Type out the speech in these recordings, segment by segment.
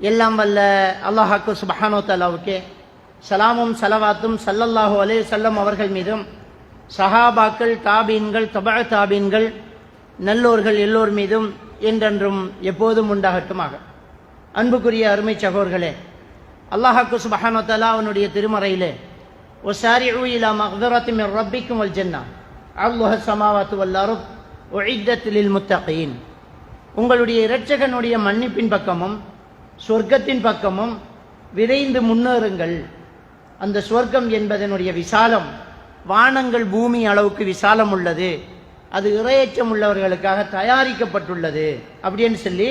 எல்லாம் வல்ல அல்லாஹ்வுக்கு சுப்ஹானஹு வ தஆலாவுக்கே சலாமும் சலவாத்தும் ஸல்லல்லாஹு அலைஹி வஸல்லம் அவர்கள் மீதும் சஹாபாக்கள், தாபீன்கள், தபஅ தாபீன்கள், நல்லோர்கள் எல்லோர் மீதும் என்றென்றும் எப்போதும் உண்டாகட்டுமாக. அன்புக்குரிய அருமை சகோதரர்களே, அல்லாஹ்வுக்கு சுப்ஹானஹு வ தஆலா அவனுடைய திருமறையிலே வஸாரிஉ இலா மக்ஃபிரத்தி மின் ரப்பிக்கும் வல் ஜன்னah அல்லாஹ் ஸமாவாத்து வல் அர்த் உஇத்தத் லில் முத்தகீன், உங்களுடைய இரட்சகனுடைய மன்னிப்பின் பக்கமும் சொர்க்கத்தின் பக்கமும் விரைந்து முன்னேறுங்கள். அந்த சொர்க்கம் என்பதனுடைய விசாலம் வானங்கள் பூமி அளவுக்கு விசாலம் உள்ளது, அது இறையச்சம் உள்ளவர்களுக்காக தயாரிக்கப்பட்டுள்ளது அப்படின்னு சொல்லி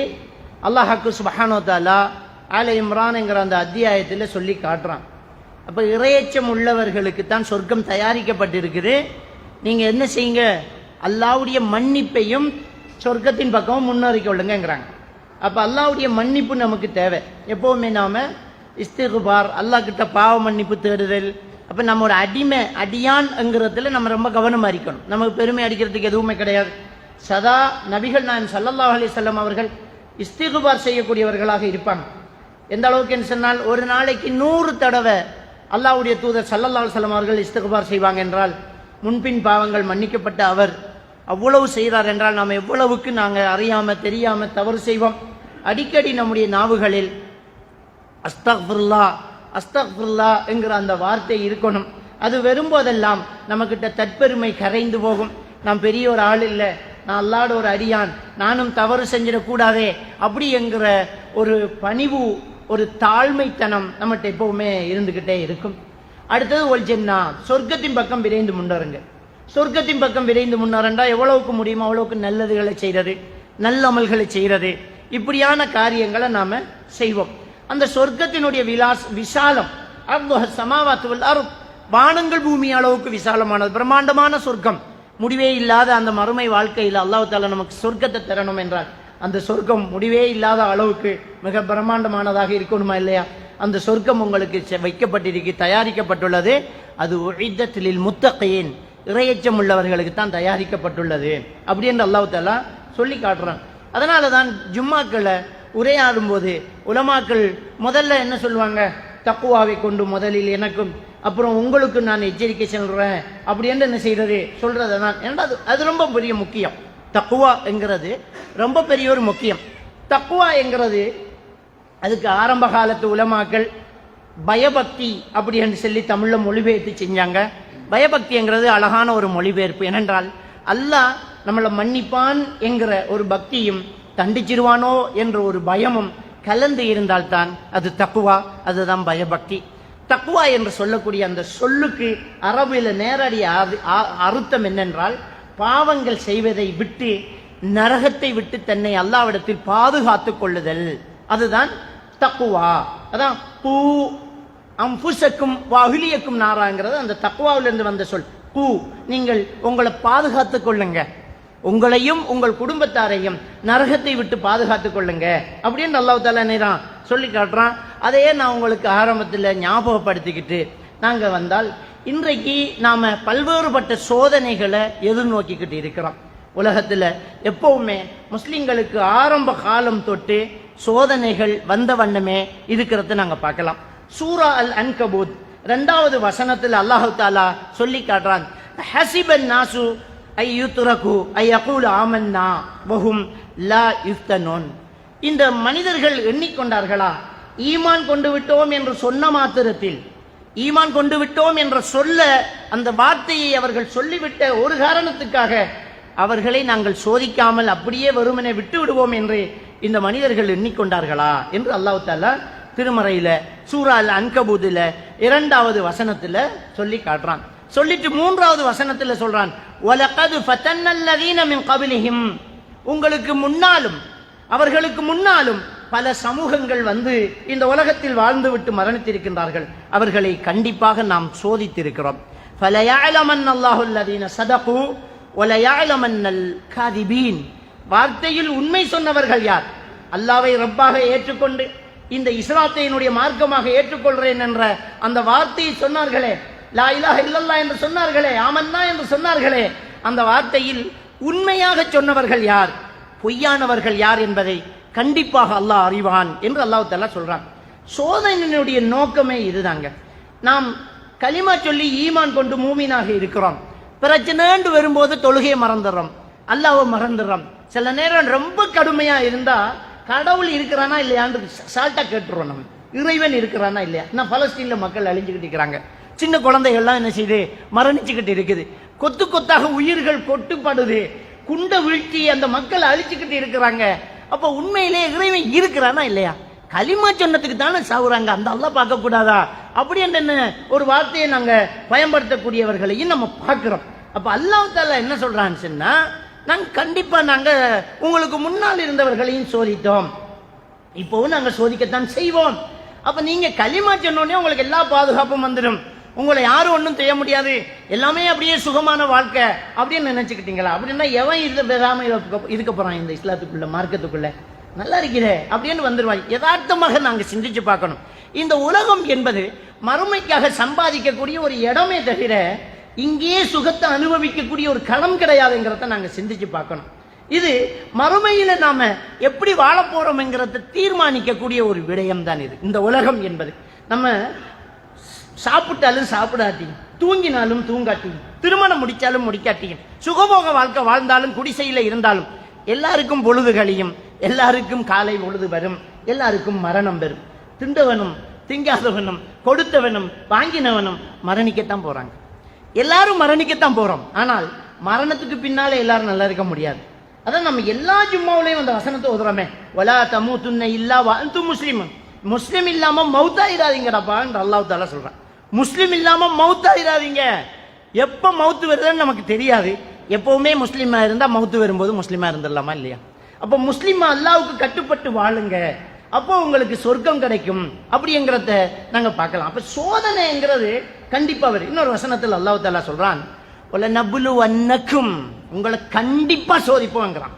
அல்லாஹ்வுக்கு சுப்ஹானஹு வ தஆலா ஆல இம்ரான் என்கிற அந்த அத்தியாயத்தில் சொல்லி காட்டுறான். அப்போ இறையச்சம் உள்ளவர்களுக்கு தான் சொர்க்கம் தயாரிக்கப்பட்டிருக்குது. நீங்கள் என்ன செய்யுங்க, அல்லாஹ்வுடைய மன்னிப்பையும் சொர்க்கத்தின் பக்கமும் முன்னேறி கொள்ளுங்கிறாங்க. அப்போ அல்லாஹ்வுடைய மன்னிப்பு நமக்கு தேவை. எப்போவுமே நாம் இஸ்திக்பார், அல்லாஹ் கிட்ட பாவ மன்னிப்பு தேடுதல். அப்போ நம்மளோட அடியான்ங்கிறதுல நம்ம ரொம்ப கவனமாக இருக்கணும். நமக்கு பெருமை அடிக்கிறதுக்கு எதுவுமே கிடையாது. சதா நபிகள் நாயகம் ஸல்லல்லாஹு அலைஹி வஸல்லம் அவர்கள் இஸ்திக்பார் செய்யக்கூடியவர்களாக இருப்பாங்க. எந்த அளவுக்கு என்று சொன்னால், ஒரு நாளைக்கு 100 தடவை அல்லாஹ்வுடைய தூதர் ஸல்லல்லாஹு அலைஹி வஸல்லம் அவர்கள் இஸ்திக்பார் செய்வாங்க என்றால், முன்பின் பாவங்கள் மன்னிக்கப்பட்ட அவர் அவ்வளவு செய்கிறார் என்றால், நாம் எவ்வளவுக்கு நாங்கள் அறியாமல் தெரியாமல் தவறு செய்வோம். அடிக்கடி நம்முடைய நாவுகளில் அஸ்தக்ஃபிருல்லா அஸ்தக்ஃபிருல்லா என்கிற அந்த வார்த்தை இருக்கணும். அது வரும்போதெல்லாம் நம்மக்கிட்ட தற்பெருமை கரைந்து போகும். நான் பெரிய ஒரு ஆள் இல்லை, நான் அல்லாஹ்வோட ஒரு அடியான், நானும் தவறு செஞ்சிடக்கூடாதே அப்படி என்கிற ஒரு பணிவு, ஒரு தாழ்மைத்தனம் நம்மகிட்ட எப்பவுமே இருந்துக்கிட்டே இருக்கும். அடுத்தது ஒல் ஜன்னா, சொர்க்கத்தின் பக்கம் விரைந்து முன்னேறுங்க. சொர்க்கத்தின் பக்கம் விரைந்து முன்னேறண்டா எவ்வளவுக்கு முடியுமோ அவ்வளவுக்கு நல்லதுகளை செய்கிறது, நல்ல அமல்களை செய்கிறது, இப்படியான காரியங்களை நாம் செய்வோம். அந்த சொர்க்கத்தினுடைய விசாலம் அல்லாஹ் ஸமாவாத்து வல் அர்த், வானங்கள் பூமி அளவுக்கு விசாலமானது, பிரம்மாண்டமான சொர்க்கம். முடிவே இல்லாத அந்த மறுமை வாழ்க்கையில் அல்லாஹ் தஆலா நமக்கு சொர்க்கத்தை தரணும் என்றால், அந்த சொர்க்கம் முடிவே இல்லாத அளவுக்கு மிக பிரம்மாண்டமானதாக இருக்கணுமா இல்லையா? அந்த சொர்க்கம் உங்களுக்கு வைக்கப்பட்டிருக்கு, தயாரிக்கப்பட்டுள்ளது. அது உஇத்தத் லில் முத்தகீன், இறையச்சம் உள்ளவர்களுக்கு தான் தயாரிக்கப்பட்டுள்ளது அப்படி என்று அல்லாஹ் தஆலா சொல்லி காட்டுறான். அதனால தான் ஜும்மாக்களை உரையாடும் போது உலமாக்கள் முதல்ல என்ன சொல்லுவாங்க, தக்குவாவை கொண்டு முதலில் எனக்கும் அப்புறம் உங்களுக்கு நான் எச்சரிக்கை சொல்றேன் அப்படி என்று என்ன செய்யறது சொல்றது தான். ஏன்னா அது ரொம்ப பெரிய முக்கியம். தக்குவா என்கிறது ரொம்ப பெரிய ஒரு முக்கியம். தக்குவா என்கிறது அதுக்கு ஆரம்ப காலத்து உலமாக்கள் பயபக்தி அப்படி என்று சொல்லி தமிழில் மொழிபெயர்த்து செஞ்சாங்க. பயபக்திங்கிறது அழகான ஒரு மொழிபெயர்ப்பு. ஏனென்றால் அல்லாஹ் நம்மளை மன்னிப்பான் என்கிற ஒரு பக்தியும் தண்டிச்சிருவானோ என்ற ஒரு பயமும் கலந்து இருந்தால்தான் அது தக்குவா, அதுதான் பயபக்தி. தக்குவா என்று சொல்லக்கூடிய அந்த சொல்லுக்கு அரபில் நேரடி அர்த்தம் என்னென்றால், பாவங்கள் செய்வதை விட்டு நரகத்தை விட்டு தன்னை அல்லாஹ்விடத்தில் பாதுகாத்து கொள்ளுதல், அதுதான் தக்குவா. அதான் கூ அம்புசக்கும் வாஹிலியக்கும் நாராங்கிறது அந்த தக்குவாவிலிருந்து வந்த சொல். கூ, நீங்கள் உங்களை பாதுகாத்து கொள்ளுங்க, உங்களையும் உங்கள் குடும்பத்தாரையும் நரகத்தை விட்டு பாதுகாத்து கொள்ளுங்க அப்படின்னு அல்லாஹ் தஆலா நேரம் சொல்லி காட்டுறான். அதையே நான் உங்களுக்கு ஆரம்பத்தில் ஞாபகப்படுத்திக்கிட்டு நாங்கள் வந்தால், இன்றைக்கு நாம் பல்வேறுபட்ட சோதனைகளை எதிர்நோக்கிக்கிட்டு இருக்கிறோம். உலகத்தில் எப்பவுமே முஸ்லிம்களுக்கு ஆரம்ப காலம் தொட்டு சோதனைகள் வந்த வண்ணமே இருக்கிறத நாங்கள் பார்க்கலாம். சூரா அல் அன்கபூத் 2வது வசனத்தில் அல்லாஹ் தஆலா சொல்லி காட்டுறான், ஹஸிபன் நாசு ஐயுத்ரகு ஐயகூல ஆமன்னா வஹும் லா யுஃப்தனூன். இந்த மனிதர்கள் எண்ணிக்கொண்டார்களா, ஈமான் கொண்டு விட்டோம் என்று சொன்ன மாத்திரத்தில், ஈமான் கொண்டு விட்டோம் என்ற சொல்ல அந்த வார்த்தையை அவர்கள் சொல்லிவிட்ட ஒரு காரணத்துக்காக அவர்களை நாங்கள் சோதிக்காமல் அப்படியே வெறுமனே விட்டு விடுவோம் என்று இந்த மனிதர்கள் எண்ணிக்கொண்டார்களா என்று அல்லாஹ் தஆலா திருமறையில சூரா அல் அன்கபூத்ல 2வது வசனத்துல சொல்லி காட்டுறான். சொல்லிட்டு 3வது வசனத்துல சொல்றான், வலகத் ஃபதன்னல்லதீன மின் கப்லிஹிம், உங்களுக்கு முன்னாலும் அவர்களுக்கு முன்னாலும் பல சமூகங்கள் வந்து இந்த உலகத்தில் வாழ்ந்து விட்டு மரணித்திருக்கின்றார்கள், அவர்களை கண்டிப்பாக நாம் சோதித்திருக்கிறோம். ஃபலயஅலமன்னல்லாஹு அல்லதீன ஸதகு வலயஅலமன்னல் காதிபீன், வார்த்தையில் உண்மை சொன்னவர்கள் யார், அல்லாஹ்வை ரப்பாக ஏற்றுக்கொண்டு இந்த இஸ்லாத்தினுடைய மார்க்கமாக ஏற்றுக்கொள்கிறேன் என்ற அந்த வார்த்தையை சொன்னார்களே, லா இலாஹ இல்லல்லாஹ் என்று சொன்னார்களே, ஆமன்னா என்று சொன்னார்களே, அந்த வார்த்தையில் உண்மையாக சொன்னவர்கள் யார், பொய்யானவர்கள் யார் என்பதை கண்டிப்பாக அல்லாஹ் அறிவான் என்று அல்லாஹ் தஆலா சொல்றான். சோதனையினுடைய நோக்கமே இதுதாங்க. நாம் கலிமா சொல்லி ஈமான் கொண்டு மூமினாக இருக்கிறோம். பிரச்சனைன்னு வரும்போது தொழுகையை மறந்துடுறோம், அல்லாஹ்வை மறந்துடுறோம். சில நேரம் ரொம்ப கடுமையா இருந்தா கடவுள் இருக்கிறானா இல்லையான்னு சால்ட்டா கேட்டுருவோம். நம்ம இறைவன் இருக்கிறானா இல்லையா. நான் பலஸ்தீன்ல மக்கள் அழிஞ்சுக்கிட்டு இருக்கிறாங்க. சின்ன குழந்தைகள்லாம் என்ன செய்யுது, மரணிச்சுக்கிட்டு இருக்குது. கொத்து கொத்தாக உயிர்கள் கொட்டுப்படுது. குண்ட வீழ்ச்சி அந்த மக்கள் அழிச்சுக்கிட்டு இருக்கிறாங்க. அப்ப உண்மையிலே இறைவன் இருக்கிறானா இல்லையா. களிமா சொன்னதுக்கு தானே சாவுறாங்க, அந்த அல்லாஹ் பார்க்க கூடாதா அப்படி என்ன ஒரு வார்த்தையை நாங்க பயன்படுத்தக்கூடியவர்களையும் நம்ம பார்க்கிறோம். அப்ப அல்லாஹ் தஆலா என்ன சொல்றான்னு சொன்னா, நாங்க கண்டிப்பா நாங்க உங்களுக்கு முன்னால் இருந்தவர்களையும் சோதித்தோம், இப்போவும் நாங்க சோதிக்கத்தான் செய்வோம். அப்ப நீங்க களிமா சொன்னோடனே உங்களுக்கு எல்லா பாதுகாப்பும் வந்துடும், உங்களை யாரும் ஒன்றும் செய்ய முடியாது, எல்லாமே அப்படியே சுகமான வாழ்க்கை அப்படின்னு நினைச்சுக்கிட்டீங்களா? அப்படின்னா எவன் இது பெறாம இருக்க போறான் இந்த இஸ்லாத்துக்குள்ள மார்க்கத்துக்குள்ள? நல்லா இருக்கிறே அப்படின்னு வந்துருவாங்க. யதார்த்தமாக நாங்க சிந்திச்சு பார்க்கணும். இந்த உலகம் என்பது மறுமைக்காக சம்பாதிக்கக்கூடிய ஒரு இடமே தவிர இங்கேயே சுகத்தை அனுபவிக்கக்கூடிய ஒரு களம் கிடையாதுங்கிறத நாங்க சிந்திச்சு பார்க்கணும். இது மறுமையில நாம எப்படி வாழ போறோம்ங்கிறத தீர்மானிக்கக்கூடிய ஒரு விடயம் தான் இது. இந்த உலகம் என்பது நம்ம சாப்பிட்டாலும் சாப்பிடாட்டியும், தூங்கினாலும் தூங்காட்டியும், திருமணம் முடிச்சாலும் முடிக்காட்டியும், சுகபோக வாழ்க்கை வாழ்ந்தாலும் குடிசையில இருந்தாலும் எல்லாருக்கும் பொழுது கழியும், எல்லாருக்கும் காலை பொழுது வரும், எல்லாருக்கும் மரணம் வரும். திண்டவனும் திங்காதவனும் கொடுத்தவனும் வாங்கினவனும் மரணிக்கத்தான் போறாங்க. எல்லாரும் மரணிக்கத்தான் போறோம். ஆனால் மரணத்துக்கு பின்னாலே எல்லாரும் நல்லா இருக்க முடியாது. அதான் நம்ம எல்லா ஜும்மாவிலையும் அந்த வசனத்தை ஓதுறோமே, வலா தமூதுன்ன இல்லா வ அன்தும் முஸ்லிமுன். முஸ்லிம் இல்லாம மௌத்தாயிராதீங்கடாப்பா என்று அல்லாஹ் தஆலா சொல்றான். முஸ்லிம் இல்லாம மௌத்தாயிராதீங்க. எப்ப மௌத்து வருதுன்னு நமக்கு தெரியாது. எப்பவுமே முஸ்லீமா இருந்தா மௌத்து வரும்போது முஸ்லீமா இருந்துடலாமா இல்லையா? அப்ப முஸ்லீமா அல்லாஹ்வுக்கு கட்டுப்பட்டு வாழுங்க, அப்போ உங்களுக்கு சொர்க்கம் கிடைக்கும் அப்படிங்கிறத நாங்க பார்க்கலாம். அப்ப சோதனைங்கிறது கண்டிப்பா வரும். இன்னொரு வசனத்தில் அல்லாஹ் தஆலா சொல்றான், வலநபுலுவன்னக்கும், உங்களை கண்டிப்பா சோதிப்போம்ங்கிறான்.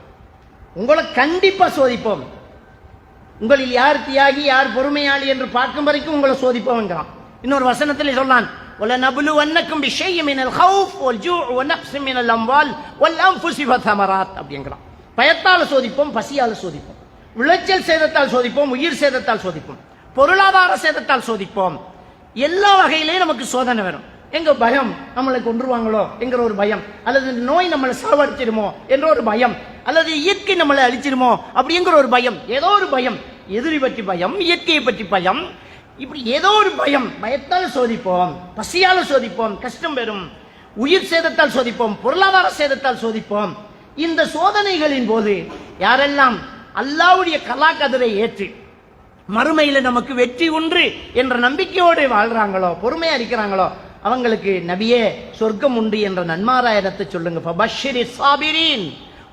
உங்களை கண்டிப்பா சோதிப்போம். உங்களில் யார் தியாகி யார் பொறுமையாளி என்று பார்க்கும் வரைக்கும் உங்களை சோதிப்போம்ங்கிறான். இன்னொரு வசனத்தில் சொல்றான், வலநபுலுவன்னக்கும் பிஷைஇ மினல் ஹௌஃப் வல் ஜூஅ் வ நக்ஸி மினல் அம்வால் வல் அன்ஃபுஸி வ ஸமராத் அப்படிங்கிறான். பயத்தால் சோதிப்போம், பசியால் சோதிப்போம், விளைச்சல் சேதத்தால் சோதிப்போம், உயிர் சேதத்தால் சோதிப்போம், பொருளாதார சேதத்தால் சோதிப்போம். எல்லா வகையிலேயும் நமக்கு சோதனை வரும். எங்க பயம் நம்மளை கொன்றுவாங்களோ என்கிற ஒரு பயம், அல்லது நோய் நம்மளை சாவடிச்சிடுமோ என்ற ஒரு பயம், அல்லது இயற்கை நம்மளை அழிச்சிடுமோ அப்படிங்கிற ஒரு பயம், ஏதோ ஒரு பயம், எதிரி பற்றி பயம், இயற்கையை பற்றி பயம், இப்படி ஏதோ ஒரு பயம். பயத்தால் சோதிப்போம், பசியால் சோதிப்போம், கஷ்டம் வரும், உயிர் சேதத்தால் சோதிப்போம், பொருளாதார சேதத்தால் சோதிப்போம். இந்த சோதனைகளின் போது யாரெல்லாம் அல்லாஹ்வுடைய கலா கதிரை ஏற்று மறுமையில நமக்கு வெற்றி உண்டு என்ற நம்பிக்கையோடு வாழ்றாங்களோ, பொறுமையா இருக்கிறாங்களோ, அவங்களுக்கு நபியே சொர்க்கம் உண்டு என்ற நன்மாராயணத்தை சொல்லுங்க. ஃபபஷ்ஷிரி ஸாபிரீன்,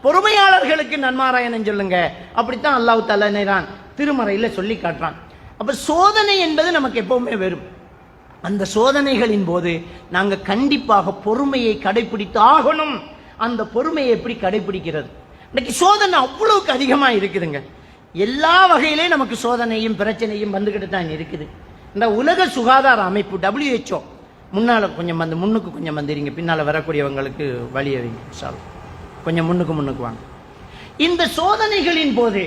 பொறுமையாளர்களுக்கு நன்மாராயணம் சொல்லுங்க. அப்படித்தான் அல்லாஹ் தஆலா திருமறையில சொல்லி காட்டுறான். அப்ப சோதனை என்பது நமக்கு எப்பவுமே வரும். அந்த சோதனைகளின் போது நாங்க கண்டிப்பாக பொறுமையை கடைபிடித்து ஆகணும். அந்த பொறுமையை எப்படி கடைபிடிக்கிறது? இன்னைக்கு சோதனை அவ்வளவுக்கு அதிகமா இருக்குதுங்க. எல்லா வகையிலேயும் நமக்கு சோதனையும் பிரச்சனையும் வந்துகிட்டு தான் இருக்குது. இந்த உலக சுகாதார அமைப்பு WHO முன்னால கொஞ்சம் வந்து முன்னுக்கு கொஞ்சம் வந்துறீங்க, பின்னால வரக்கூடியவங்களுக்கு வழி அறிங்க சார், கொஞ்சம் முன்னுக்கு வாங்க. இந்த சோதனைகளின் போது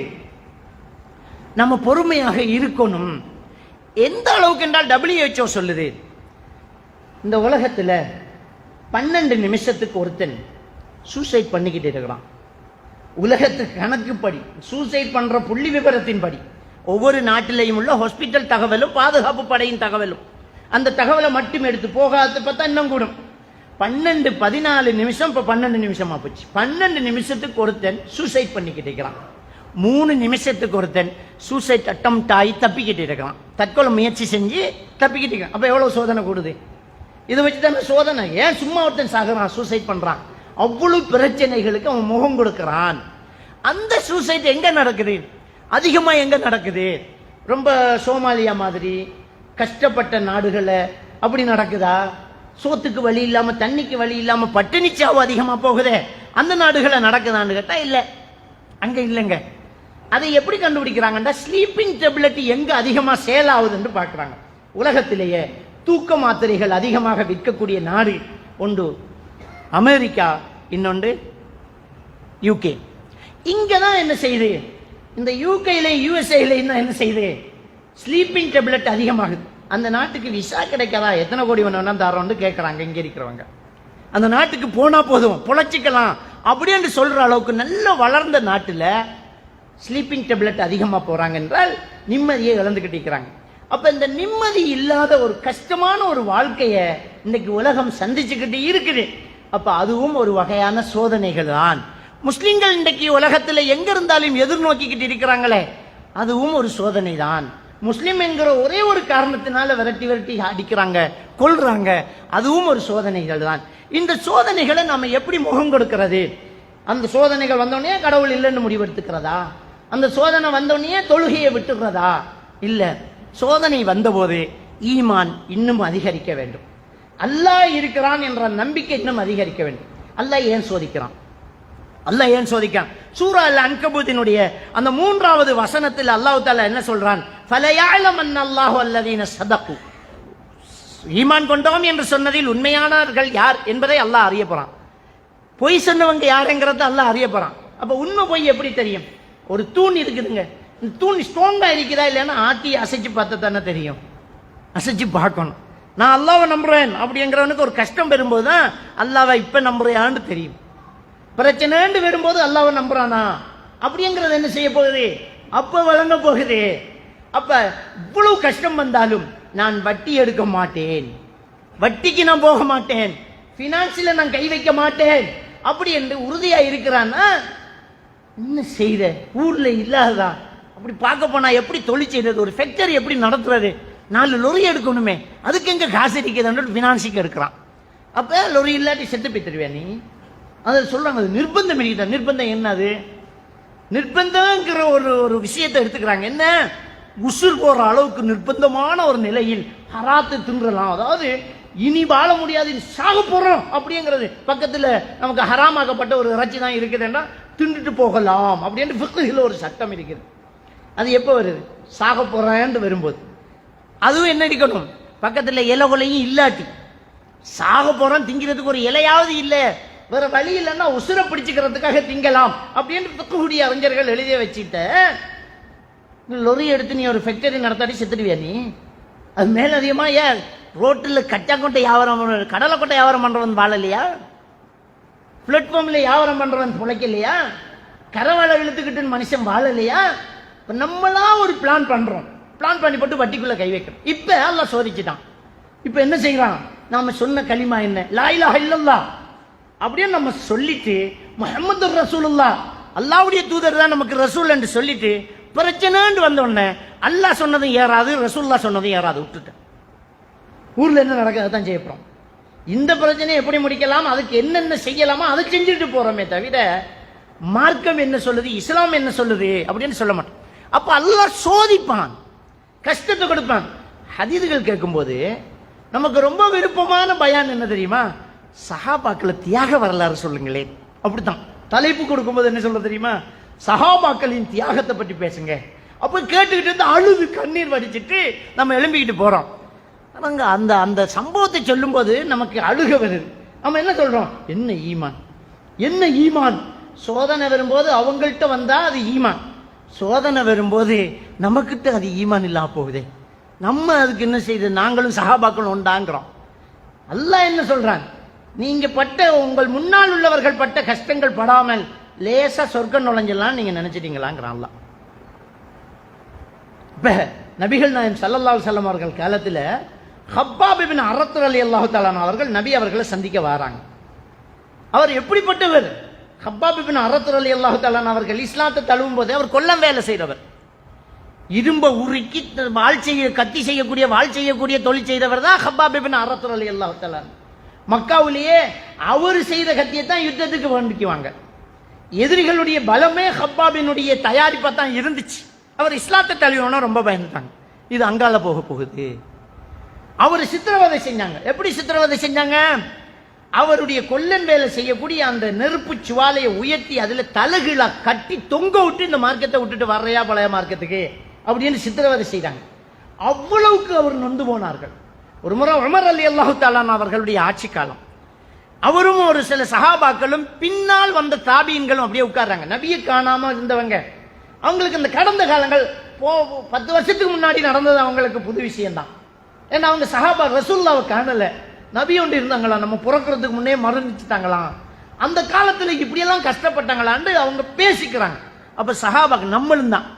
நம்ம பொறுமையாக இருக்கணும். எந்த அளவுக்கு என்றால் WHO சொல்லுது, இந்த உலகத்துல 12 நிமிஷத்துக்கு ஒருத்தன் சூசைட் பண்ணிக்கிட்டு இருக்கிறான். உலகத்து கணக்குப்படி சூசைட் பண்ற புள்ளி விவரத்தின் படி ஒவ்வொரு நாட்டிலையும் உள்ள ஹாஸ்பிட்டல் தகவலும் பாதுகாப்பு படையின் தகவலும், அந்த தகவலை மட்டும் எடுத்து போகாத பார்த்தா இன்னும் கூடும். 14 நிமிஷம், இப்ப 12 நிமிஷமா போச்சு. 12 நிமிஷத்துக்கு ஒருத்தன் சூசைட் பண்ணிக்கிட்டு இருக்கிறான். 3 நிமிஷத்துக்கு ஒருத்தன் சூசைட் அட்டெம்ப்ட் ஆகி தப்பிக்கிட்டு இருக்கிறான், தற்கொலை முயற்சி செஞ்சு தப்பிக்கிட்டு இருக்கான். அப்ப எவ்வளவு சோதனை கூடுது? இதை வச்சுதான சோதனை. ஏன் சும்மா ஒருத்தன் சாகுறான், சூசைட் பண்றான்? அவ்வளவு பிரச்சனைகளுக்கு அவன் முகம் கொடுக்கிறான். அந்த சூசைட் எங்க நடக்குது? அதிகமா எங்க நடக்குது? ரொம்ப சோமாலியா மாதிரி கஷ்டப்பட்ட நாடுகளை அப்படி நடக்குதா? சோத்துக்கு வழி இல்லாம தண்ணிக்கு வழி இல்லாம பட்டினி சாவு அதிகமா போகுதே, அந்த நாடுகளை நடக்குதான்னு கேட்டா இல்ல, அங்க இல்லைங்க. அதை எப்படி கண்டுபிடிக்கிறாங்கன்னா, ஸ்லீப்பிங் டேப்லெட் எங்க அதிகமா சேல் ஆகுதுன்னு பாக்குறாங்க. உலகத்திலேயே தூக்க மாத்திரைகள் அதிகமாக விற்கக்கூடிய நாடு ஒன்று அமெரிக்கா, இன்னொன்று UK. இங்கதான் என்ன செய்யுது? இந்த யூகேல யுஎஸ்ஏல என்ன செய்யுது, ஸ்லீப்பிங் டேப்லெட் அதிகமாகுது. அந்த நாட்டுக்கு விசா கிடைக்காதா, எத்தனை கோடி வேணும்னா தரோன்னு கேட்கறாங்க இங்க இருக்கிறவங்க. அந்த நாட்டுக்கு போனா போதும் பொழைச்சிக்கலாம் அப்படின்னு சொல்ற அளவுக்கு நல்ல வளர்ந்த நாட்டுல ஸ்லீப்பிங் டேப்லெட் அதிகமா போறாங்க என்றால் நிம்மதியை இழந்துகிட்டு இருக்கிறாங்க. அப்ப இந்த நிம்மதி இல்லாத ஒரு கஷ்டமான ஒரு வாழ்க்கைய இன்னைக்கு உலகம் சந்திச்சுக்கிட்டு இருக்குது. அப்ப அதுவும் ஒரு வகையான சோதனைகள் தான். முஸ்லிம்கள் இன்றைக்கு உலகத்தில் எங்க இருந்தாலும் எதிர்நோக்கிக்கிட்டு இருக்கிறாங்களே, அதுவும் ஒரு சோதனை தான். முஸ்லிம் என்கிற ஒரே ஒரு காரணத்தினால விரட்டி விரட்டி அடிக்கிறாங்க, கொல்றாங்க, அதுவும் ஒரு சோதனைகள் தான். இந்த சோதனைகளை நாம எப்படி முகம் கொடுக்கிறது? அந்த சோதனைகள் வந்தோடனே கடவுள் இல்லைன்னு முடிவெடுத்துக்கிறதா? அந்த சோதனை வந்தோடனே தொழுகையை விட்டுக்கிறதா? இல்ல, சோதனை வந்தபோது ஈமான் இன்னும் அதிகரிக்க வேண்டும். அல்லாஹ் இருக்கிறான் என்ற நம்பிக்கை இன்னும் அதிகரிக்க வேண்டும். அல்லாஹ் ஏன் சோதிக்கிறான்? அல்லாஹ் ஏன் சோதிக்கிறான்? சூரா அல் அன்கபூத்தினுடைய அந்த 3வது வசனத்தில் அல்லாஹ் தஆலா என்ன சொல்றான்? ஃபலயஅலமன் அல்லாஹு அல்லதீன ஸதகு. ஈமான் கொண்டோம் என்று சொன்னதில் உண்மையானவர்கள் யார் என்பதை அல்லாஹ் அறிய போறான். பொய் சொன்னவங்க யாருங்கிறத அல்லாஹ் அறிய போறான். அப்ப உண்மை பொய் எப்படி தெரியும்? ஒரு தூண் இருக்குதுங்க, இந்த தூண் ஸ்ட்ராங்கா இருக்கிறதா இல்லைன்னா ஆட்டி அசைச்சு பார்த்தா தானே தெரியும். அசைச்சு பார்க்கணும். நான் அல்லாஹ்வை நம்புறேன் அப்படிங்கிறவனுக்கு ஒரு கஷ்டம் பெறும்போது தான் அல்லாஹ்வை இப்ப நம்புறையான்னு தெரியும். பிரச்சனைன்னு வரும்போது அல்லாஹ்வை நம்புறானா அப்படிங்கிறது என்ன செய்ய போகுது? அப்ப வழங்க போகுது. அப்ப இவ்வளவு கஷ்டம் வந்தாலும் நான் வட்டி எடுக்க மாட்டேன், வட்டிக்கு நான் போக மாட்டேன், பினான்சில நான் கை வைக்க மாட்டேன் அப்படி என்று உறுதியா இருக்கிறான்னா என்ன செய்த? ஊர்ல இல்லாததா? அப்படி பார்க்க போனா எப்படி தொழில் செய்யறது, ஒரு ஃபேக்டரி எப்படி நடத்துறது, 4 லொரி எடுக்கணுமே, அதுக்கு எங்க காசு இருக்கிறது, பினான்ஸுக்கு எடுக்கிறான். அப்ப லொரி இல்லாட்டி செத்து போய் தருவியா நீ? அதை சொல்றாங்க, அது நிர்பந்தம் இருக்கிற. நிர்பந்தம் என்னது? நிர்பந்தங்கிற ஒரு விஷயத்தை எடுத்துக்கிறாங்க. என்ன? உசுர் போற அளவுக்கு நிர்பந்தமான ஒரு நிலையில் ஹராத்து தின்றலாம். அதாவது இனி வாழ முடியாது, சாக போறோம் அப்படிங்கிறது. பக்கத்துல நமக்கு ஹராமாக்கப்பட்ட ஒரு இறைச்சி தான் இருக்குதுன்னா தின்னுட்டு போகலாம் அப்படின்னு ஃபிக்ஹ்ல ஒரு சட்டம் இருக்குது. அது எப்போ வருது? சாக போறேன்னு வரும்போது. அதுவும் என்ன இருக்கணும்? பக்கத்துல இலை கொலையும் இல்லாட்டி, சாக போறோம் திங்கிறதுக்கு ஒரு இலையாவது இல்லை, வேற வழி இல்லைன்னா உசுரை பிடிச்சுக்கிறதுக்காக திங்கலாம் அப்படின்னு ஃபிக்ஹுடைய அறிஞர்கள் எழுதிய வச்சுட்ட லொரி எடுத்து நீ ஒரு ஃபேக்டரி நடத்தாடி செத்துடுவியா நீ? அது மேல அதிகமா ஏன் ரோட்டில் கச்சா கொட்டை வியாபாரம், கடலை கொட்டை வியாபாரம் பண்றவன் வாழலையா? பிளாட்ஃபார்ம்ல வியாபாரம் பண்றவன் பிழைக்கலையா? கரவாழை இழுத்துக்கிட்டு மனுஷன் வாழலையா? இப்ப நம்மளா ஒரு பிளான் பண்றோம், பிளான் பண்ணி போட்டு வட்டிக்குள்ள கை வைக்கிறோம். இப்ப அல்லாஹ் சோதிச்சுட்டான். இப்ப என்ன செய்யறான்? நாம சொன்ன கலிமா என்ன? லா இலாஹ இல்லல்லாஹ் அப்படின்னு நம்ம சொல்லிட்டு முஹம்மது ரசூலுல்லாஹ் அல்லாஹ்வுடைய தூதர் தான் நமக்கு ரசூல் என்று சொல்லிட்டு பிரச்சனைன்னு வந்த உடனே அல்லாஹ் சொன்னதும் ஏறாது, ரசூலுல்லாஹ் சொன்னதும் ஏறாது, விட்டுட்டேன். ஊர்ல என்ன நடக்குது தான் செய்யப்போம். இந்த பிரச்சனையை எப்படி முடிக்கலாம், அதுக்கு என்னென்ன செய்யலாமோ அதை செஞ்சுட்டு போறோமே தவிர மார்க்கம் என்ன சொல்லுது, இஸ்லாம் என்ன சொல்லுது அப்படின்னு சொல்ல மாட்டோம். அப்ப அல்லாஹ் சோதிப்பான், கஷ்டத்தை கொடுப்பான். ஹதீதுகள் கேட்கும்போது நமக்கு ரொம்ப விருப்பமான பயான் என்ன தெரியுமா? சஹாபாக்களை தியாக வரலாறு சொல்லுங்களேன். அப்படித்தான் தலைப்பு கொடுக்கும்போது என்ன சொல்ல தெரியுமா? சஹாபாக்களின் தியாகத்தை பற்றி பேசுங்க. அப்ப கேட்டுக்கிட்டு இருந்து அழுது கண்ணீர் வடிச்சிட்டு நம்ம எழும்பிக்கிட்டு போறோம். அந்த அந்த சம்பவத்தை சொல்லும் போது நமக்கு அழுக வருது. நம்ம என்ன சொல்றோம்? என்ன ஈமான், என்ன ஈமான். சோதனை வரும்போது அவங்கள்ட்ட வந்தா அது ஈமான், சோதனை வரும்போது நமக்கிட்ட அது ஈமான் இல்லாம போகுதே. நம்ம அதுக்கு என்ன செய்யுது? நாங்களும் சஹாபாக்களும் உண்டாங்கிறோம். அல்லாஹ் என்ன சொல்றான்? நீங்க பட்ட, உங்கள் முன்னால் உள்ளவர்கள் பட்ட கஷ்டங்கள் படாமல் லேசா சொர்க்கம் நுழைஞ்சலாம் நீங்க நினைச்சிட்டீங்களாங்கிறான் அல்லாஹ். இப்ப நபிகள் நாயகம் ஸல்லல்லாஹு அலைஹி வஸல்லம் அவர்கள் காலத்துல ஹப்பாப் இப்னு அரத் ரலியல்லாஹு தஆலா அவர்கள் நபி அவர்களை சந்திக்க வராங்க. அவர் எப்படிப்பட்டவர்? ஹப்பாப் இப்னு அரத் ரலியல்லாஹு தஆலா அவர்கள் இஸ்லாத்தை தழுவும் போது அவர் கொல்லம் வேலை செய்தவர். இரும்ப உருக்கி கத்தி செய்யக்கூடிய வாள் செய்யக்கூடிய தொழில் செய்தவர் தான் ஹப்பாப் இப்னு அரத் ரலியல்லாஹு தஆலா. மக்காவிலேயே அவர் செய்த கத்தியை தான் யுத்தத்துக்கு வேண்டிக்குவாங்க. எதிரிகளுடைய பலமே ஹப்பாபினுடைய தயாரிப்பா தான் இருந்துச்சு. அவர் இஸ்லாத்தை தழுவினா ரொம்ப பயந்துட்டாங்க, இது அங்கால போக போகுது. அவர் சித்திரவதை செஞ்சாங்க. எப்படி சித்திரவதை செஞ்சாங்க? அவருடைய கொல்லன் வேலை செய்யக்கூடிய அந்த நெருப்பு சுவாலையை உயர்த்தி அதுல தலகுலா கட்டி தொங்க விட்டு இந்த மார்க்கத்தை விட்டுட்டு வர்றையா பழைய மார்க்கத்துக்கு அப்படின்னு சித்திரவதை செய்தாங்க. அவ்வளவுக்கு அவர் நொந்து போனார்கள். ஒரு முறை உமர் ரலியல்லாஹு தஆலா அவர்களுடைய ஆட்சி காலம், அவரும் ஒரு சில சஹாபாக்களும் பின்னால் வந்த தாபீன்களும் அப்படியே உட்கார்றாங்க. நபியை காணாம இருந்தவங்க அவங்களுக்கு இந்த கடந்த காலங்கள் 10 வருஷத்துக்கு முன்னாடி நடந்தது அவங்களுக்கு புது விஷயம்தான். ஏன்னா அவங்க சஹாபா ரசூலுல்லாவை காணல, நபி ஒன்று இருந்தாங்களா, நம்ம பிறக்கிறதுக்கு முன்னே மரணிச்சுட்டாங்களாம், அந்த காலத்துல இப்படியெல்லாம் கஷ்டப்பட்டாங்களான்னு அவங்க பேசிக்கிறாங்க. அப்ப சஹாபாக்கு நம்மளும் தான்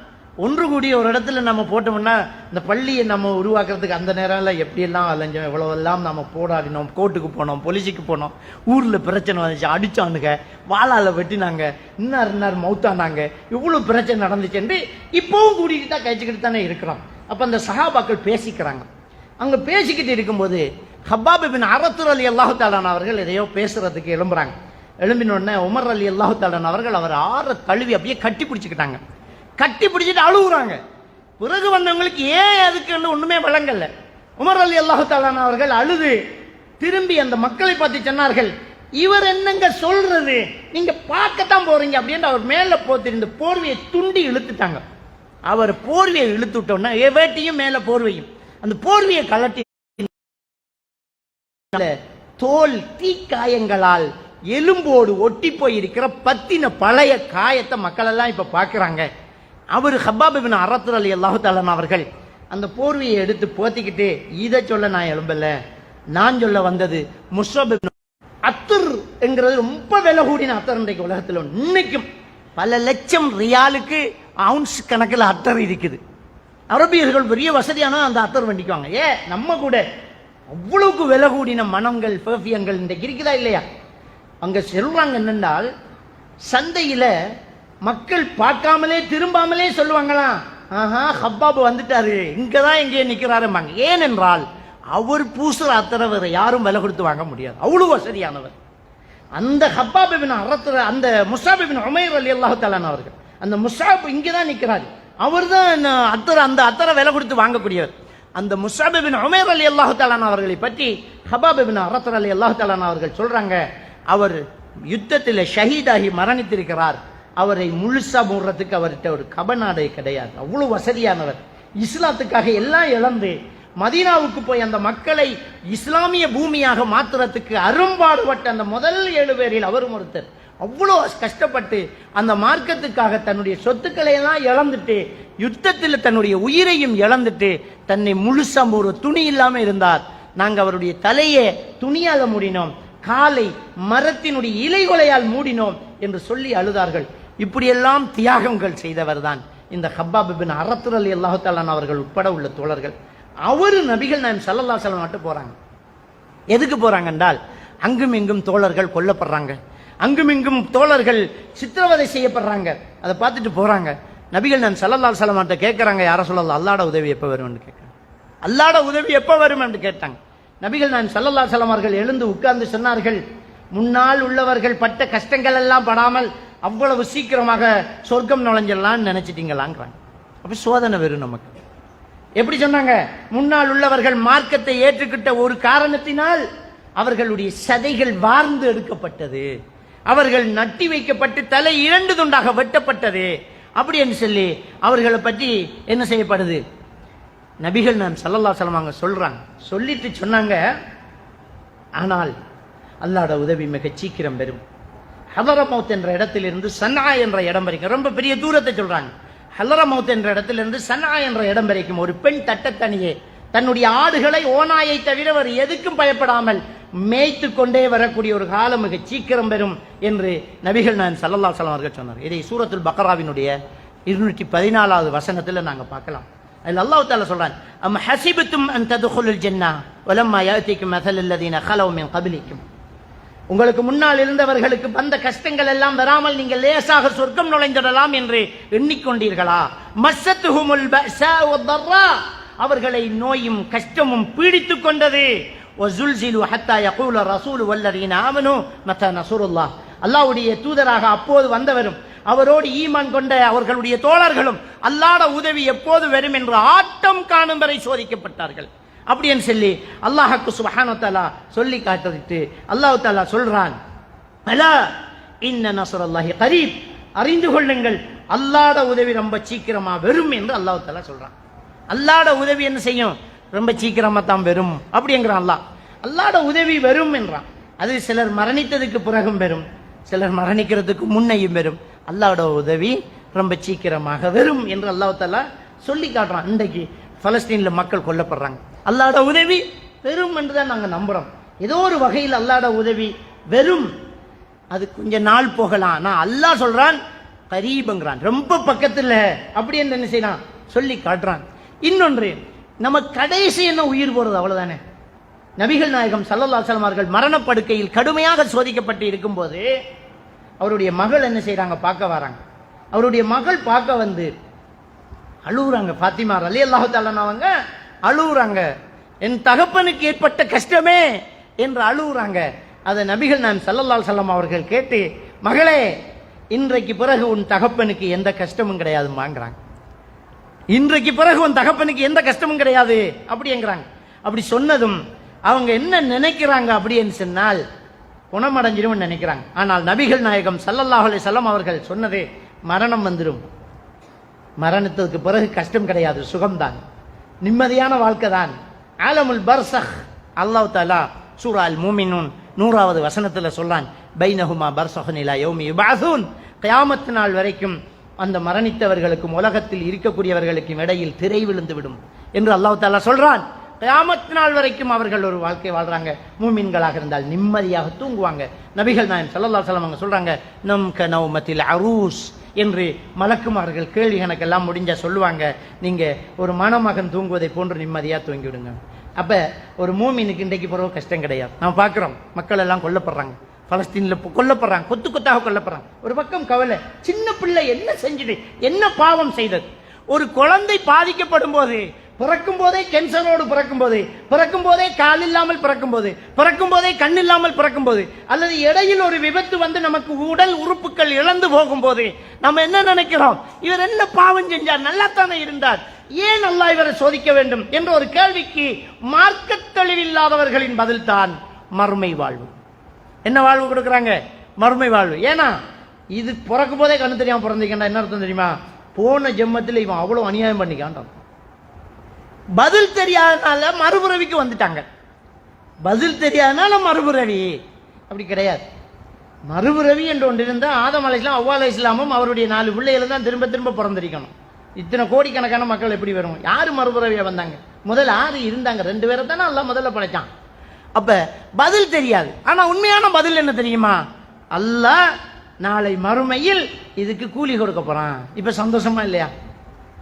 ஒன்று கூடிய ஒரு இடத்துல நம்ம போட்டோம்னா, இந்த பள்ளியை நம்ம உருவாக்குறதுக்கு அந்த நேரம்ல எப்படியெல்லாம் அலைஞ்சோம், எவ்வளவெல்லாம் நம்ம போராடினோம், கோர்ட்டுக்கு போனோம், போலீஸுக்கு போனோம், ஊர்ல பிரச்சனை வந்துச்சு, அடிச்சானுங்க, வாளால வெட்டினாங்க, இன்னார் மௌத்தானாங்க, இவ்வளவு பிரச்சனை நடந்துச்சு என்று இப்பவும் கூட்டிகிட்டு தான் கழிச்சுக்கிட்டு தானே இருக்கிறோம். அப்ப அந்த சஹாபாக்கள் பேசிக்கிறாங்க. அங்க பேசிக்கிட்டு இருக்கும்போது ஹப்பாப் இப்னு அரத் ரலியல்லாஹு தஆலா அவர்கள் எதையோ பேசுறதுக்கு எழும்புறாங்க. எழும்பின உடனே உமர் ரலியல்லாஹு தஆலா அவர்கள் அவர் ஆற தழுவி அப்படியே கட்டி பிடிச்சுக்கிட்டாங்க. கட்டி பிடிச்சிட்டு அழுகுறாங்க. பிறகு வந்தவங்களுக்கு ஏன் அதுக்குன்னு ஒண்ணுமே விளங்கல. உமர் ரலியல்லாஹு தஆலா அவர்கள் அழுது திரும்பி அந்த மக்களை பார்த்து சொன்னார்கள், இவர் என்னங்க சொல்றது, நீங்க பார்க்கத்தான் போறீங்க அப்படின்னு அவர் மேல போத்திருந்த போர்வையை துண்டி இழுத்துட்டாங்க. அவர் போர்வையை இழுத்து விட்டோம்னா வேட்டியும் மேல போர்வையும், அந்த போர்வையை கலட்டி தோல் தீக்காயங்களால் எலும்போடு ஒட்டி போயிருக்கிற பத்தின பழைய காயத்தை மக்கள் எல்லாம் இப்ப பாக்குறாங்க. அவர் ஹப்பாப் இப்னு அரத் ரலியல்லாஹு தஆலா அவர்கள் அந்த போர்வையை எடுத்து போத்திக்கிட்டு, இதை சொல்ல நான் எழும்பல, நான் சொல்ல வந்தது முஸ்அப் இப்னு அத்தர் என்கிறது ரொம்ப விலை கூடின அத்தர். இன்றைக்கு உலகத்தில் இன்னைக்கும் பல லட்சம் ரியாலுக்கு அவுன்ஸ் கணக்கில் அத்தர் இருக்குது. அரபியர்கள் பெரிய வசதியான அந்த அத்தர் வண்டிக்குவாங்க. நம்ம கூட அவ்வளவுக்கு விலை கூடின மனங்கள் பெர்ஃபியங்கள் இன்றைக்கு இருக்குதா இல்லையா? அங்க சொல்றாங்க என்னென்றால், சந்தையில மக்கள் பார்க்காமலே திரும்பாமலே சொல்லுவாங்களாம், ஆஹா ஹப்பாப் வந்துட்டாரு, இங்கதான் எங்கே நிக்கிறாருமாங்க. ஏனென்றால் அவர் பூசுற அத்தரை வேற யாரும் விலை கொடுத்து வாங்க முடியாது, அவ்வளவு வசதியானவர். அந்த ஹப்பாப் இப்னு அரத், அந்த முஸ்அப் இப்னு உமைர் ரலியல்லாஹு தஆலா அவர்கள், அந்த முஸ்அப் இங்கதான் நிக்கிறாரு, அவர் தான் அந்த அத்தரை விலை கொடுத்து வாங்கக்கூடியவர். அந்த முஸ்அப் இப்னு உமைர் ரலியல்லாஹு தஆலா அவர்களை பற்றி ஹப்பாப் இப்னு அரத் ரலியல்லாஹு தஆலா அவர்கள் சொல்றாங்க, அவர் யுத்தத்தில் ஷஹீதாகி மரணித்திருக்கிறார், அவரை முழுசா மூடுறதுக்கு அவர்கிட்ட ஒரு கபநாடை கிடையாது, அவ்வளவு வசதியானவர். இஸ்லாத்துக்காக எல்லாம் இழந்து மதீனாவுக்கு போய் அந்த மக்களை இஸ்லாமிய பூமியாக மாத்துறதுக்கு அரும்பாடுபட்ட அந்த முதல் 7 பேரில் அவரும் ஒருத்தர். அவ்வளோ கஷ்டப்பட்டு அந்த மார்க்கத்துக்காக தன்னுடைய சொத்துக்களை எல்லாம் இழந்துட்டு, யுத்தத்தில் தன்னுடைய உயிரையும் இழந்துட்டு, தன்னை முழுசா ஒரு துணி இல்லாம இருந்தார். நாங்க அவருடைய தலையை துணியால மூடினோம், காலை மரத்தினுடைய இலைகொலையால் மூடினோம் என்று சொல்லி அழுதார்கள். இப்படியெல்லாம் தியாகங்கள் செய்தவர் தான் இந்த ஹப்பாப் இப்னு அரத் ரலியல்லாஹு தஆலா அவர்கள் உட்பட உள்ள தோழர்கள். அவரு நபிகள் நாயகம் ஸல்லல்லாஹு அலைஹி வஸல்லம் மட்டும் போறாங்க. எதுக்கு போறாங்க என்றால், அங்கும் இங்கும் தோழர்கள் கொல்லப்படுறாங்க, அங்கும் இங்கும் தோழர்கள் சித்திரவதை செய்யப்படுறாங்க. அதை பார்த்துட்டு போறாங்க. நபிகள் நாயகம் ஸல்லல்லாஹு அலைஹி வஸல்லம் கேட்கறாங்க, யார சொல்லலாம், அல்லாஹ்வோட உதவி எப்ப வரும்னு கேட்கறாங்க. அல்லாஹ்வோட உதவி எப்ப வரும் என்று கேட்டாங்க. நபிகள் நாயகம் ஸல்லல்லாஹு அலைஹி வஸல்லம் அவர்கள் எழுந்து உட்கார்ந்து சொன்னார்கள், முன்னால் உள்ளவர்கள் பட்ட கஷ்டங்கள் எல்லாம் படாமல் அவ்வளவு சீக்கிரமாக சொர்க்கம் நுழைஞ்சிடலாம்னு நினைச்சிட்டீங்களாங்கிறாங்க. அப்ப சோதனை வரும் நமக்கு. எப்படி சொன்னாங்க? முன்னால் உள்ளவர்கள் மார்க்கத்தை ஏற்றுக்கிட்ட ஒரு காரணத்தினால் அவர்களுடைய சதைகள் வார்ந்து எடுக்கப்பட்டது, அவர்கள் நட்டி வைக்கப்பட்டு தலை 2 துண்டாக வெட்டப்பட்டது அப்படி என்று சொல்லி அவர்களை பற்றி என்ன செய்யப்படுது? நபிகள் நாயகம் ஸல்லல்லாஹு அலைஹி வஸல்லம் சொல்றாங்க. சொல்லிட்டு சொன்னாங்க, ஆனால் அல்லாஹ்வோட உதவி மிக சீக்கிரம் வரும். ஹலரமௌத் என்ற இடத்திலிருந்து சன்ஆ என்ற இடம் வரைக்கும், ரொம்ப பெரிய தூரத்தை சொல்றாங்க. ஹலரமௌத் என்ற இடத்திலிருந்து சன்ஆ என்ற இடம் வரைக்கும் ஒரு பெண் தட்டத்தனியே தன்னுடைய ஆடுகளை ஓநாயை தவிர வேறு எதுக்கும் பயப்படாமல் மேய்த்து கொண்டே வரக்கூடிய ஒரு காலம் மிக சீக்கிரம் வரும் என்று நபிகள் நாயகம் ஸல்லல்லாஹு அலைஹி வஸல்லம் அவர்கள் சொன்னார். இதை சூரத்துல் பக்ராவினுடைய 214வது வசனத்தில் நாங்கள் பார்க்கலாம். அதில் அல்லாஹ் தஆலா சொல்றான், அம் ஹஸிபத்தும் அன் ததுகுலுல் ஜன்னah வலம்மா யாதிக்கும் மஸலுல் லதீன கலவ் மின் கப்லிக்கும். உங்களுக்கு முன்னால் இருந்தவர்களுக்கு வந்த கஷ்டங்கள் எல்லாம் வராமல் நீங்கள் லேசாக சொர்க்கம் நுழைந்திடலாம் என்று எண்ணிக்கொண்டீர்களா? மஸ்ஸத்துஹுமுல் பஅஸா வத்தர்ரா, அவர்களை நோயும் கஷ்டமும் பீடித்துக் கொண்டது. வஸுல்ஸிலு ஹத்தா யகூல ரசூலு வல்லதீன ஆமனு மத்தா நஸருல்லாஹ், அல்லாஹ்வுடைய தூதராக அப்போது வந்தவரும் அவரோடு ஈமான் கொண்ட அவர்களுடைய தோழர்களும் அல்லாஹ்வுடைய உதவி எப்போது வரும் என்று ஆட்டம் காணும் வரை சோதிக்கப்பட்டார்கள். அப்படின்னு சொல்லி அல்லாஹ்க்கு சுப்ஹானஹு வ தஆலா சொல்லி காட்டிட்டு அல்லாஹ் தஆலா சொல்றான், அலா இன்ன நஸ்ரல்லாஹி கரீப், அறிந்து கொள்ளுங்கள் அல்லாஹ்வுடைய உதவி ரொம்ப சீக்கிரமா வரும் என்று அல்லாஹ் தஆலா சொல்றான். அல்லாஹ்வுடைய உதவி என்ன செய்யும்? ரொம்ப சீக்கிரமா தான் வரும் அப்படிங்கிறான் அல்லாஹ். அல்லாஹ்வுடைய உதவி வரும் என்றான். அது சிலர் மரணித்ததுக்கு பிறகும் வரும், சிலர் மரணிக்கிறதுக்கு முன்னையும் வரும். அல்லாஹ்வுடைய உதவி ரொம்ப சீக்கிரமாக வெறும் என்று அல்லாஹ் தஆலா சொல்லி காட்டுறான். இன்றைக்கு பலஸ்தீன்ல மக்கள் கொல்லப்படுறாங்க. அல்லாஹ்வோட உதவி வெறும் என்று தான் நாங்கள் நம்புறோம். ஏதோ ஒரு வகையில் அல்லாஹ்வோட உதவி வெறும், அது கொஞ்ச நாள் போகலாம். நான் அல்லாஹ் சொல்றான் கரீபங்கிறான், ரொம்ப பக்கத்தில் அப்படி என்று என்ன செய்யலாம் சொல்லி காட்டுறான். இன்னொன்று, நம்ம கடைசி என்ன உயிர் போறது அவ்வளவுதானே. நபிகள் நாயகம் ஸல்லல்லாஹு அலைஹி வஸல்லம் அவர்கள் மரணப்படுக்கையில் கடுமையாக சோதிக்கப்பட்டு இருக்கும்போது அவருடைய மகள் என்ன செய்யறாங்க, பார்க்க வராங்க. அவருடைய மகள் பார்க்க வந்து அழுகுறாங்க. ஃபாத்திமா ரலியல்லாஹு தஆலா அவங்க அழுகுறாங்க. என் தகப்பனுக்கு ஏற்பட்ட கஷ்டமே என்று அழுகுறாங்க. அதை நபிகள் நாயகம் ஸல்லல்லாஹு அலைஹி வஸல்லம் அவர்கள் கேட்டு, மகளே, இன்றைக்கு பிறகு உன் தகப்பனுக்கு எந்த கஷ்டமும் கிடையாது வாங்குறாங்க. இன்றைக்கு பிறகு உன் தகப்பனுக்கு எந்த கஷ்டமும் கிடையாது அப்படிங்கிறாங்க. அப்படி சொன்னதும் அவங்க என்ன நினைக்கிறாங்க அப்படின்னு சொன்னால் குணமடைஞ்சிரும் நினைக்கிறாங்க. ஆனால் நபிகள் நாயகம் ஸல்லல்லாஹு அலைஹி வஸல்லம் அவர்கள் சொன்னது, மரணம் வந்துடும், மரணத்துக்கு பிறகு கஷ்டம் கிடையாது, சுகம்தான், நிம்மதியான வாழ்க்கை தான். ஆலமுல் பர்சஹ் அல்லாஹ் தஆலா சூரா அல் மூமினூன் 100வது வசனத்தில் சொல்றான், பைனஹுமா பர்சஹுன் இலா யௌமி யுபஅஸூன், கியாமத் நாள் வரைக்கும் அந்த மரணித்தவர்களுக்கும் உலகத்தில் இருக்கக்கூடியவர்களுக்கும் இடையில் திரை விழுந்து விடும் என்று அல்லாஹ் தஆலா சொல்றான். கியாமத் நாள் வரைக்கும் அவர்கள் ஒரு வாழ்க்கை வாழ்றாங்க. மூமின்களாக இருந்தால் நிம்மதியாக தூங்குவாங்க. நபிகள் நாயகம் ஸல்லல்லாஹு அலைஹி வஸல்லம் அவங்க சொல்றாங்க, நம் கனௌமத்தில் அரூஸ் என்று மலக்குமார்கள் கேள்வி கணக்கெல்லாம் முடிஞ்ச சொல்லுவாங்க, நீங்க ஒரு மணமகன் தூங்குவதை போன்று நிம்மதியா தூங்கிவிடுங்க. அப்ப ஒரு மூமினுக்கு இன்றைக்கு பிறகு கஷ்டம் கிடையாது. நாம் பார்க்கிறோம், மக்கள் எல்லாம் கொல்லப்படுறாங்க, பலஸ்தீன்ல கொல்லப்படுறாங்க, கொத்து கொத்தாக கொல்லப்படுறாங்க. ஒரு பக்கம் கவலை, சின்ன பிள்ளை என்ன செஞ்சது, என்ன பாவம் செய்தது. ஒரு குழந்தை பாதிக்கப்படும் போது, பிறக்கும் போதே கேன்சரோடு பிறக்கும் போதே கால் இல்லாமல் பிறக்கும் போதே கண் இல்லாமல் பிறக்கும் போது, அல்லது இடையில் ஒரு விபத்து வந்து நமக்கு உடல் உறுப்புகள் இழந்து போகும் போது நம்ம என்ன நினைக்கிறோம், இவர் என்ன பாவம் செஞ்சார், நல்லா தானே இருந்தார், ஏன் அல்லாஹ் இவரை சோதிக்க வேண்டும் என்ற ஒரு கேள்விக்கு மார்க்க தெளிவில்லாதவர்களின் பதில் தான் மறுமை வாழ்வு. என்ன வாழ்வு கொடுக்குறாங்க? மறுமை வாழ்வு. ஏன்னா இது பிறக்கும் போதே கண்ணு தெரியாம பிறந்திருக்கா, என்ன அர்த்தம் தெரியுமா, போன ஜென்மத்தில் இவன் அவ்வளவு அநியாயம் பண்ணிக்கான். பதில் தெரியாதனால மறுபிறவிக்கு வந்துட்டாங்க. பதில் தெரியாதனால மறுபிறவி அப்படி கிடையாது. மறுபிறவி என்று ஒன்று இருந்தால் ஆதம் அலைஹிஸ்ஸலாம் அவ்வா அலைஹிஸ்ஸலாமும் அவருடைய 4 பிள்ளைகள் தான் திரும்ப திரும்ப பிறந்திருக்கணும். இத்தனை கோடிக்கணக்கான மக்கள் எப்படி வரும்? யாரு மறுபிறவியா வந்தாங்க? முதல் 6 இருந்தாங்க, 2 பேரை தானே அல்லாஹ் முதல்ல படைச்சான். அப்ப பதில் தெரியாது. ஆனா உண்மையான பதில் என்ன தெரியுமா, அல்லாஹ் நாளை மறுமையில் இதுக்கு கூலி கொடுக்க போறான். இப்ப சந்தோஷமா இல்லையா?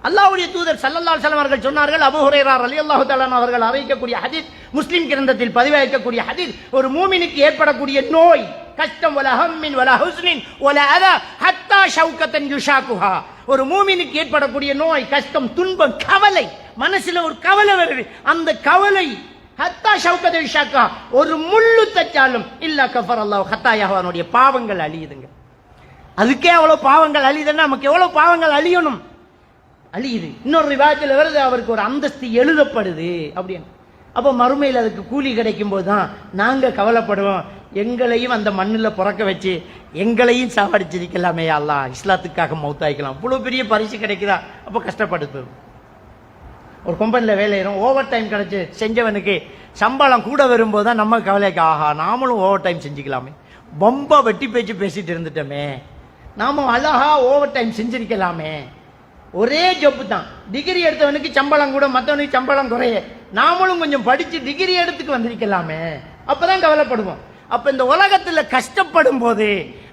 அல்லாஹ்வுடைய தூதர் ஸல்லல்லாஹு அலைஹி வஸல்லம் அவர்கள் சொன்னார்கள், அபூ ஹுரைரா ரலியல்லாஹு தஆலா அவர்கள் அறிவிக்கக்கூடிய ஹதீஸ், முஸ்லிம் கிரந்தத்தில் பதிவாகக்கூடிய ஹதீஸ், ஒரு மூமினுக்கு ஏற்படக்கூடிய நோய், கஷ்டம், வல ஹம்மின் வல ஹுஸ்னின் வல அதா ஹத்தா ஷௌகத்தன் யுஷாகுஹா, ஒரு மூமினுக்கு ஏற்படக்கூடிய நோய், கஷ்டம், துன்பம், கவலை, மனசுல ஒரு கவலை வருது, அந்த கவலை ஹத்தா ஷௌகத்தன் யுஷாகுஹா, ஒரு முள்ளு தச்சாலும் இல்லா கஃபர் அல்லாஹ் ஹத்தாயஹு, அவனுடைய பாவங்கள் அழியுதுங்க. அதுக்கே அவ்வளவு பாவங்கள் அழியுதுன்னா நமக்கு எவ்வளவு பாவங்கள் அழியணும், அழியுது. இன்னொரு ரிவாயத்தில் வருது, அவருக்கு ஒரு அந்தஸ்து எழுதப்படுது அப்படின்னு. அப்போ மறுமையில் அதுக்கு கூலி கிடைக்கும் போது தான் நாங்கள் கவலைப்படுவோம், எங்களையும் அந்த மண்ணில் பிறக்க வச்சு எங்களையும் சாவடிச்சிருக்கலாமே அல்லாஹ், இஸ்லாத்துக்காக மௌத்தாய்க்கலாம், இவ்வளோ பெரிய பரிசு கிடைக்குதா, அப்போ கஷ்டப்படுத்து. ஒரு கம்பெனியில் வேலையிடும், ஓவர் டைம் கிடைச்சி செஞ்சவனுக்கு சம்பளம் கூட வரும்போது தான் நம்ம கவலைக்கு, ஆஹா நாமளும் ஓவர் டைம் செஞ்சுக்கலாமே, ரொம்ப வெட்டி பேச்சு பேசிட்டு இருந்துட்டோமே, நாமும் அழகா ஓவர் டைம் செஞ்சிருக்கலாமே. ஒரே ஜப்பு தான், டிகிரி எடுத்தவனுக்கு சம்பளம் கூட, மற்றவனுக்கு சம்பளம் குறைய, நாமளும் கொஞ்சம் படிச்சு டிகிரி எடுத்துக்கு வந்திருக்கலாமே, அப்பதான் கவலைப்படுவோம். அப்ப இந்த உலகத்துல கஷ்டப்படும் போது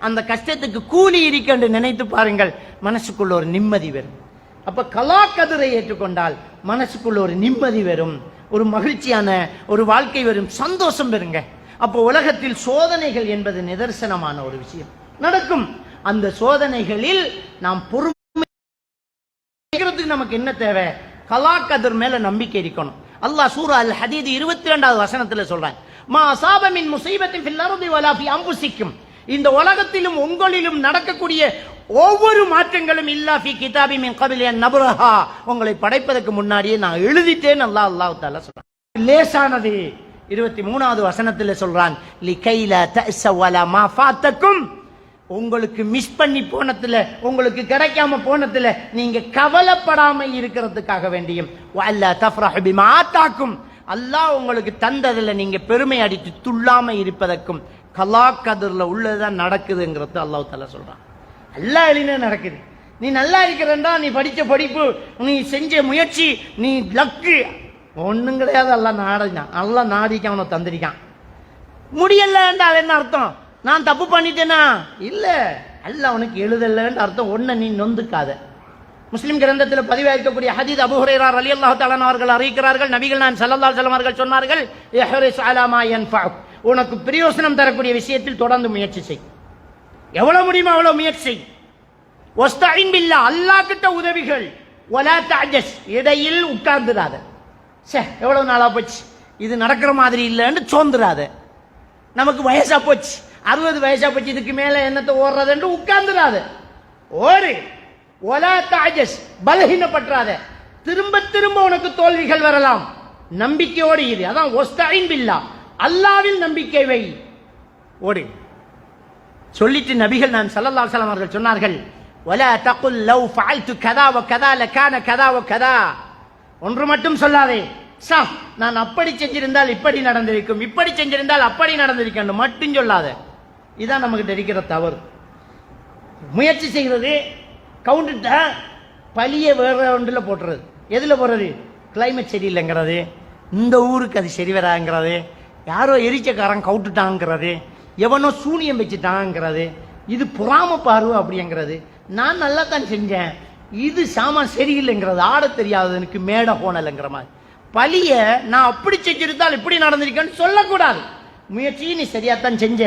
அந்த கஷ்டத்துக்கு கூலி இருக்கென்று நினைத்து பாருங்கள், மனசுக்குள்ள ஒரு நிம்மதி வரும். அப்ப கலா கதிரை ஏற்றுக்கொண்டால் மனசுக்குள்ள ஒரு நிம்மதி வரும், ஒரு மகிழ்ச்சியான ஒரு வாழ்க்கை வரும், சந்தோஷம் பெறுங்க. அப்போ உலகத்தில் சோதனைகள் என்பது நிதர்சனமான ஒரு விஷயம் நடக்கும். அந்த சோதனைகளில் நாம் பொறுமை, நமக்கு என்ன தேவை, கலா கதிர் மேல நம்பிக்கை இருக்கணும். அல்லாஹ் சூரா அல் ஹதீத் 22வது வசனத்துல சொல்றான், மா அஸாப மின் முஸீபத்தின் ஃபில் அர்தி வலா ஃபீ அன்ஃபுசிக்கும், இந்த உலகத்திலும் உங்களிலும் நடக்கக்கூடிய ஒவ்வொரு மாற்றங்களும் இல்லா ஃபீ கிதாபி மின் கபில் அன் நப்ரஹா, உங்களை படைப்பதற்கு முன்னாடியே நான் எழுதிட்டேன் அல்லாஹ் தஆலா சொல்றான். லேசானது 23வது வசனத்துல சொல்றான், லிகைலா தஅஸ வலா மா ஃபாத்தக்கும், உங்களுக்கு மிஸ் பண்ணி போனதுல, உங்களுக்கு கிடைக்காம போனதுல நீங்க கவலைப்படாம இருக்கிறதுக்காக வேண்டியும், வஅல்லா தஃப்ரஹு பிமா ஆதாக்கும், அல்லாஹ் உங்களுக்கு தந்ததுல நீங்க பெருமை அடித்து துள்ளாம இருப்பதற்கும் கலா கதிர்ல உள்ளதுதான் நடக்குதுங்கிறது அல்லாஹ் தஆலா சொல்றான். அல்லாஹ் எழுதின நடக்குது. நீ நல்லா இருக்கிறண்டா, நீ படிச்ச படிப்பு, நீ செஞ்ச முயற்சி, நீ லக்கு ஒண்ணும் கிடையாது. எல்லாம் நாடிக்கான், எல்லாம் நாடிக்கான், அவனை தந்திரிக்கான். முடியல என்றால் என்ன அர்த்தம்? நான் தப்பு பண்ணிட்டேனா? இல்ல, அல்ல அவனுக்கு எழுதலன்னு அர்த்தம். ஒன்ன நீ நொந்துக்காத. முஸ்லிம் கிரந்தத்தில் பதிவாயிருக்கக்கூடிய ஹதீஸ், அபூ ஹுரைரா ரலியல்லாஹு தஆலா அவர்கள் அறிவிக்கிறார்கள், நபிகள் நான் ஸல்லல்லாஹு அலைஹி வஸல்லம் அவர்கள் சொன்னார்கள், இஹ்ரிஸ் அலா மா யன்ஃபஉக், உனக்கு பிரயோஜனம் தரக்கூடிய விஷயத்தில் தொடர்ந்து முயற்சி செய். எவ்வளவு முடியுமோ அவ்வளவு முயற்சி செய். வஸ்தஈன் பில்லாஹ், அல்லாஹ் கிட்ட உதவிகள். வலா தஅஜஸ், இடையில் உட்கார்ந்துராத. எவ்வளவு நாளா போச்சு இது நடக்கிற மாதிரி இல்லைன்னு சோர்ந்துராத. நமக்கு வயசா போச்சு, 60 வயசா போச்சு, இதுக்கு மேல என்னத்தை ஓடுறது என்று உட்கார்ந்துராத. ஓடு. வலா தஅஜஸ், பலஹீனப்பற்றாத. திரும்ப திரும்ப உனக்கு தோல்விகள் வரலாம், நம்பிக்கையோடு இரு. அதான் வஸ்தஈன் பில்லாஹ், அல்லாஹ்வில் நம்பிக்கை வை. ஓடு. சொல்லிட்டு நபிகள் நான் ஸல்லல்லாஹு அலைஹி வஸல்லம் அவர்கள் சொன்னார்கள், வலா தகுல் லவ் ஃபஅல்து கதா வ கதா லகான கதா வ கதா. ஒன்று மட்டும் சொல்லாதே, நான் அப்படி செஞ்சிருந்தால் இப்படி நடந்திருக்கும், இப்படி செஞ்சிருந்தால் அப்படி நடந்திருக்கும் மட்டும் சொல்லாத. இதான் நமக்கு இருக்கிற தவறு. முயற்சி செய்கிறது, கவுண்டுட்டா பழிய வேற ஒன்றில் போட்டுறது. எதுல போடுறது? கிளைமேட் சரியில்லைங்கிறது, இந்த ஊருக்கு அது சரி வராங்கிறது, யாரோ எரிச்சக்காரன் கவுட்டுட்டாங்கிறது, எவனோ சூனியம் வச்சுட்டாங்கிறது, இது பொறாம பார்வை அப்படிங்கிறது, நான் நல்லா தான் செஞ்சேன், இது சாமான் சரியில்லைங்கிறது, ஆட தெரியாது எனக்கு மேடை போனலைங்கிற மாதிரி. பழிய நான் அப்படி செஞ்சிருந்தால் இப்படி நடந்திருக்கேன்னு சொல்லக்கூடாது. முயற்சியை நீ சரியாத்தான் செஞ்ச,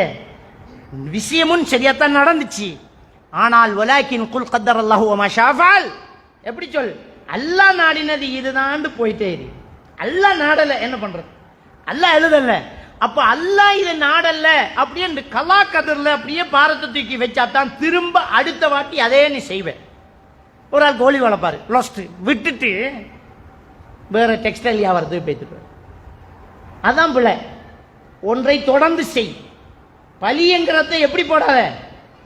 விஷயமும் சரியாத்தான் நடந்துச்சு. ஆனால் வலாக்கின் குல் கத்தரல்லாஹு வமா ஷா ஃபஅல், எப்படி சொல்? அல்லாஹ் நாடினது இதுதான் போயிட்டே இரு. அல்லாஹ் நாடல என்ன பண்றது? அல்லாஹ் எழுதல. அப்ப அல்லாஹ் இதை நாடல்ல அப்படியே கலா கதிர்ல அப்படியே பாரத்தை தூக்கி வச்சாதான் திரும்ப அடுத்த வாட்டி அதே நீ செய்வேன். ஒரு ஆள் கோழி வளர்ப்பாரு, விட்டுட்டு வேற டெக்ஸ்டைல் வியாபாரத்துக்கு போய்த்துட்டு, அதான் பிள்ளை. ஒன்றை தொடர்ந்து செய். பழிங்கிறத எப்படி போடாத,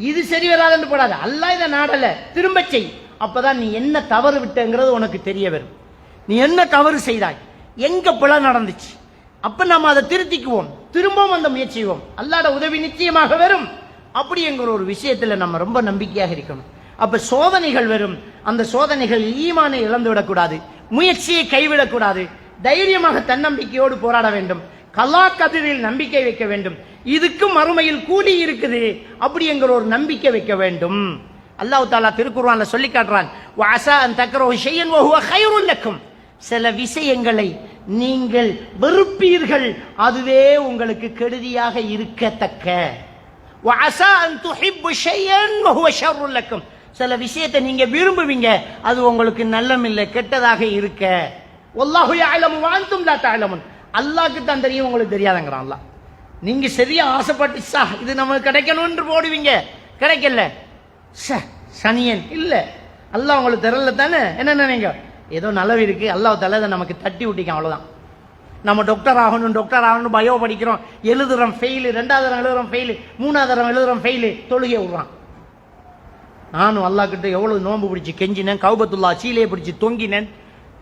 இது சரி வராதுன்னு போடாத. அல்லாஹ் இதை நாடல, திரும்ப செய். அப்பதான் நீ என்ன தவறு விட்டங்கிறது உனக்கு தெரிய வரும். நீ என்ன தவறு செய்தாய், எங்க பிழை நடந்துச்சு, அப்ப நம்ம அதை திருத்திக்குவோம், திரும்பவும் அந்த முயற்சி செய்வோம். அல்லாஹ்வோட உதவி நிச்சயமாக வரும். அப்படிங்கிற ஒரு விஷயத்துல நம்ம ரொம்ப நம்பிக்கையாக இருக்கணும். அப்ப சோதனைகள் வரும், அந்த சோதனைகள் ஈமானை இழந்து விடக்கூடாது, முயற்சியை கைவிடக்கூடாது. தைரியமாக தன்னம்பிக்கையோடு போராட வேண்டும். கலா கதிரில் நம்பிக்கை வைக்க வேண்டும். இதுக்கும் மறுமையில் கூலி இருக்குது அப்படிங்கிற ஒரு நம்பிக்கை வைக்க வேண்டும். அல்லாஹ் தஆலா திருக்குர்ஆன்ல சொல்லி காட்டுறான், வஅஸா அன் தக்ரஹு ஷையன் வஹுவ கைருல் லக்கும், சில விஷயங்களை நீங்கள் வெறுப்பீர்கள், அதுவே உங்களுக்கு கெடுதியாக இருக்கத்தக்க. வஅஸா அன் துஹிப்பு ஷையன் வஹுவ ஷர்ருல் லக்கும், சில விஷயத்தை நீங்க விரும்புவீங்க, அது உங்களுக்கு நல்லமில்லை, கெட்டதாக இருக்க. வல்லாஹு யஅலமு வ அன்தும் லா தஅலமுன், அல்லாஹ்க்கு தான் தெரியும், உங்களுக்கு தெரியாதுங்கறான் அல்லாஹ். நீங்க சரியா ஆசைப்பட்டு இது நமக்கு கிடைக்கணும்னு போடுவீங்க, கிடைக்கல, சனியன் இல்ல, அல்லாஹ் உங்களுக்கு தெரியல தானே. என்ன நினைங்க, ஏதோ நலவு இருக்கு, அல்லாஹ் தஆலா நமக்கு தட்டி விட்டிக்கான், அவ்வளவுதான். நம்ம டாக்டர் ஆகணும் பயோ படிக்கிறோம், எழுதுறோம் ஃபெயில், 2வது தரம் எழுதுறோம் ஃபெயில், 3வது தரம் எழுதுறோம் ஃபெயில், தொழுகை விடுறான். நானும் அல்லாஹ் கிட்ட எவ்வளவு நோன்பு பிடிச்சி கெஞ்சினேன், கௌபத்துல்லா சீலையை பிடிச்சி தொங்கினேன்,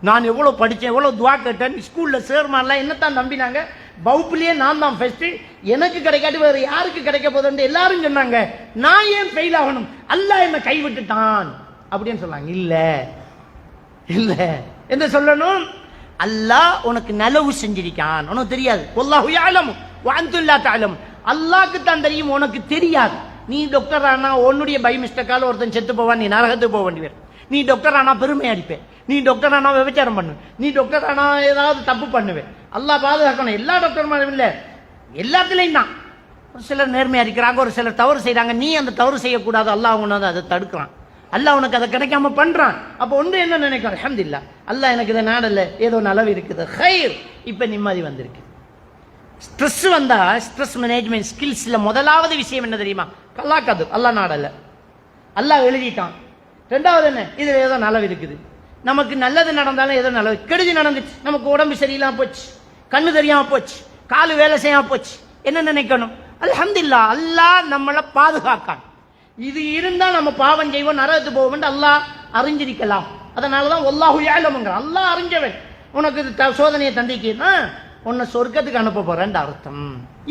நான் எவ்வளவு படித்தேன், எவ்வளவு துவா கேட்டேன். ஸ்கூல்ல சேர்மான்லாம் என்னத்தான் நம்பினாங்க, வகுப்புலயே நான் தான் ஃபர்ஸ்ட், எனக்கு கிடைக்காது வேற யாருக்கு கிடைக்க போதுன்னு எல்லாரும் சொன்னாங்க. நான் ஏன் ஃபெயில் ஆகணும், அல்லாஹ் என்ன கைவிட்டுட்டான் அப்படின்னு சொன்னாங்க. இல்ல இல்ல என்ன சொல்லணும், அல்லாஹ் உனக்கு நலவு செஞ்சிருக்கான், உனக்கு தெரியாது. வல்லாஹு யஅலமு வ அன்தும் லா தஅலமுன், அல்லாஹ்க்கு தான் தெரியும், உனக்கு தெரியாது. நீ டாக்டர் ஆனா உன்னுடைய பை மிஸ்டேக்கால ஒருத்தன் செத்து போவான், நீ நரகத்துக்கு போக வேண்டியவர். நீ டாக்டர் ஆனா பெருமை அடிப்பேன், நீ டாக்டர் ஆனா விபச்சாரம் பண்ணு, நீ டாக்டர் ஆனா ஏதாவது தப்பு பண்ணுவேன். அல்லாஹ் பாதுகாக்கணும். எல்லா டாக்டரும் இல்ல, எல்லாத்துலயும் தான். ஒரு சிலர் நேர்மையா இருக்கிறாங்க, ஒரு சிலர் தவறு செய்யறாங்க. நீ அந்த தவறு செய்யக்கூடாது, அல்லாஹ் உனக்கு அதை தடுக்கிறான், அல்லாஹ் உனக்கு அதை கிடைக்காம பண்றான். அப்ப ஒன்று என்ன நினைக்கும், அல்ஹம்துலில்லாஹ் அல்லாஹ் எனக்கு இதை நாடல்ல, ஏதோ நலவு இருக்குது, ஹைர், இப்ப நிம்மதி வந்திருக்கு. ஸ்ட்ரெஸ் வந்தா ஸ்ட்ரெஸ் மேனேஜ்மெண்ட் ஸ்கில்ஸ்ல முதலாவது விஷயம் என்ன தெரியுமா, கல்லாக்காது, அல்லாஹ் நாடல்ல, அல்லாஹ் எழுதிட்டான். 2வது என்ன, இதுல ஏதோ நலவு இருக்குது. நமக்கு நல்லது நடந்தாலும் ஏதோ நல்லது, கெடுதி நடந்துச்சு, நமக்கு உடம்பு சரியில்லாம போச்சு, கண்ணு தெரியாம போச்சு, காலு வேலை செய்யாம போச்சு, என்ன நினைக்கணும், அல்ஹம்துலில்லாஹ் அல்லாஹ் நம்மளை பாதுகாக்கான். இது இருந்தா நம்ம பாவம் செய்வோம், நரகத்துக்கு போவோம் அல்லாஹ் அறிஞ்சிருக்கலாம். அதனாலதான் வல்லாஹு யஅலமுங்கறான், அல்லாஹ் அறிஞ்சவன். உனக்கு சோதனையை தந்திக்கினா உன்னை சொர்க்கத்துக்கு அனுப்ப போறேன் அர்த்தம்.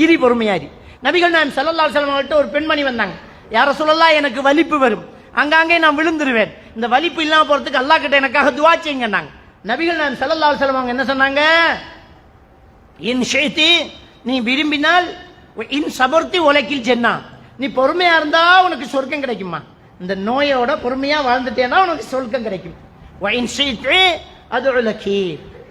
இரி பொறுமையாரி. நபிகள் நாயகம் ஸல்லல்லாஹு அலைஹி வஸல்லம் கிட்ட ஒரு பெண்மணி வந்தாங்க, யா ரசூலல்லாஹ் எனக்கு வலிப்பு வரும், அங்கங்கே நான் விழுந்துருவேன், இந்த வலிப்பு இல்லாம போறதுக்கு அல்லாஹ் கிட்ட எனக்காக துஆ செய்யுங்கன்னாங்க. நபிகள் நாயகம் ஸல்லல்லாஹு அலைஹி வஸல்லம் அவங்க என்ன சொன்னாங்க? இன் ஷைத்தி, நீ விரும்பினால், இன் சபர்த்தி உலகில் ஜன்னா, நீ பொறுமையா இருந்தா உனக்கு சொர்க்கம் கிடைக்குமா. இந்த நோயோட பொறுமையா வாழ்ந்துட்டேன்னா உனக்கு சொர்க்கம் கிடைக்கும். இன் ஷைத்தி அதுலகி,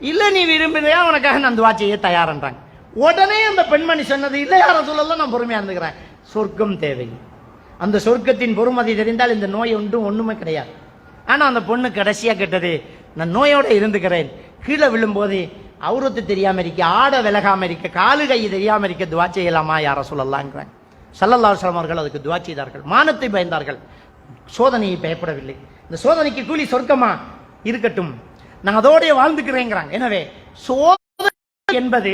இல்ல நீ விரும்பினா உனக்காக நான் துஆ செய்ய தயார்ன்றாங்க. உடனே அந்த பெண்மணி சொன்னது, இல்ல யா ரசூலல்லாஹ், நான் பொறுமையா இருந்துக்கிறேன், சொர்க்கம் தேவை. அந்த சொர்க்கத்தின் பொறுமதி தெரிந்தால் இந்த நோய் ஒண்ணுமே கிடையாது. ஆனா அந்த பொண்ணு கடைசியா கேட்டது, நான் நோயோட இருந்துக்கிறேன், கீழே விழும்போது அவுரத்து தெரியாம இருக்க, ஆட விலகாம இருக்க, காலு கை தெரியாம இருக்க, துஆ செய்யலாமா யா ரசூலல்லாஹ்ங்கறாங்க. ஸல்லல்லாஹு அலைஹி வஸல்லம் அவர்கள் அதுக்கு துஆ செய்தார்கள். மானத்தை பயந்தார்கள், சோதனையை பயப்படவில்லை. இந்த சோதனைக்கு கூலி சொர்க்கமா இருக்கட்டும், நான் அதோடய வாழ்ந்துக்கிறேங்கிறாங்க. எனவே சோதனை என்பது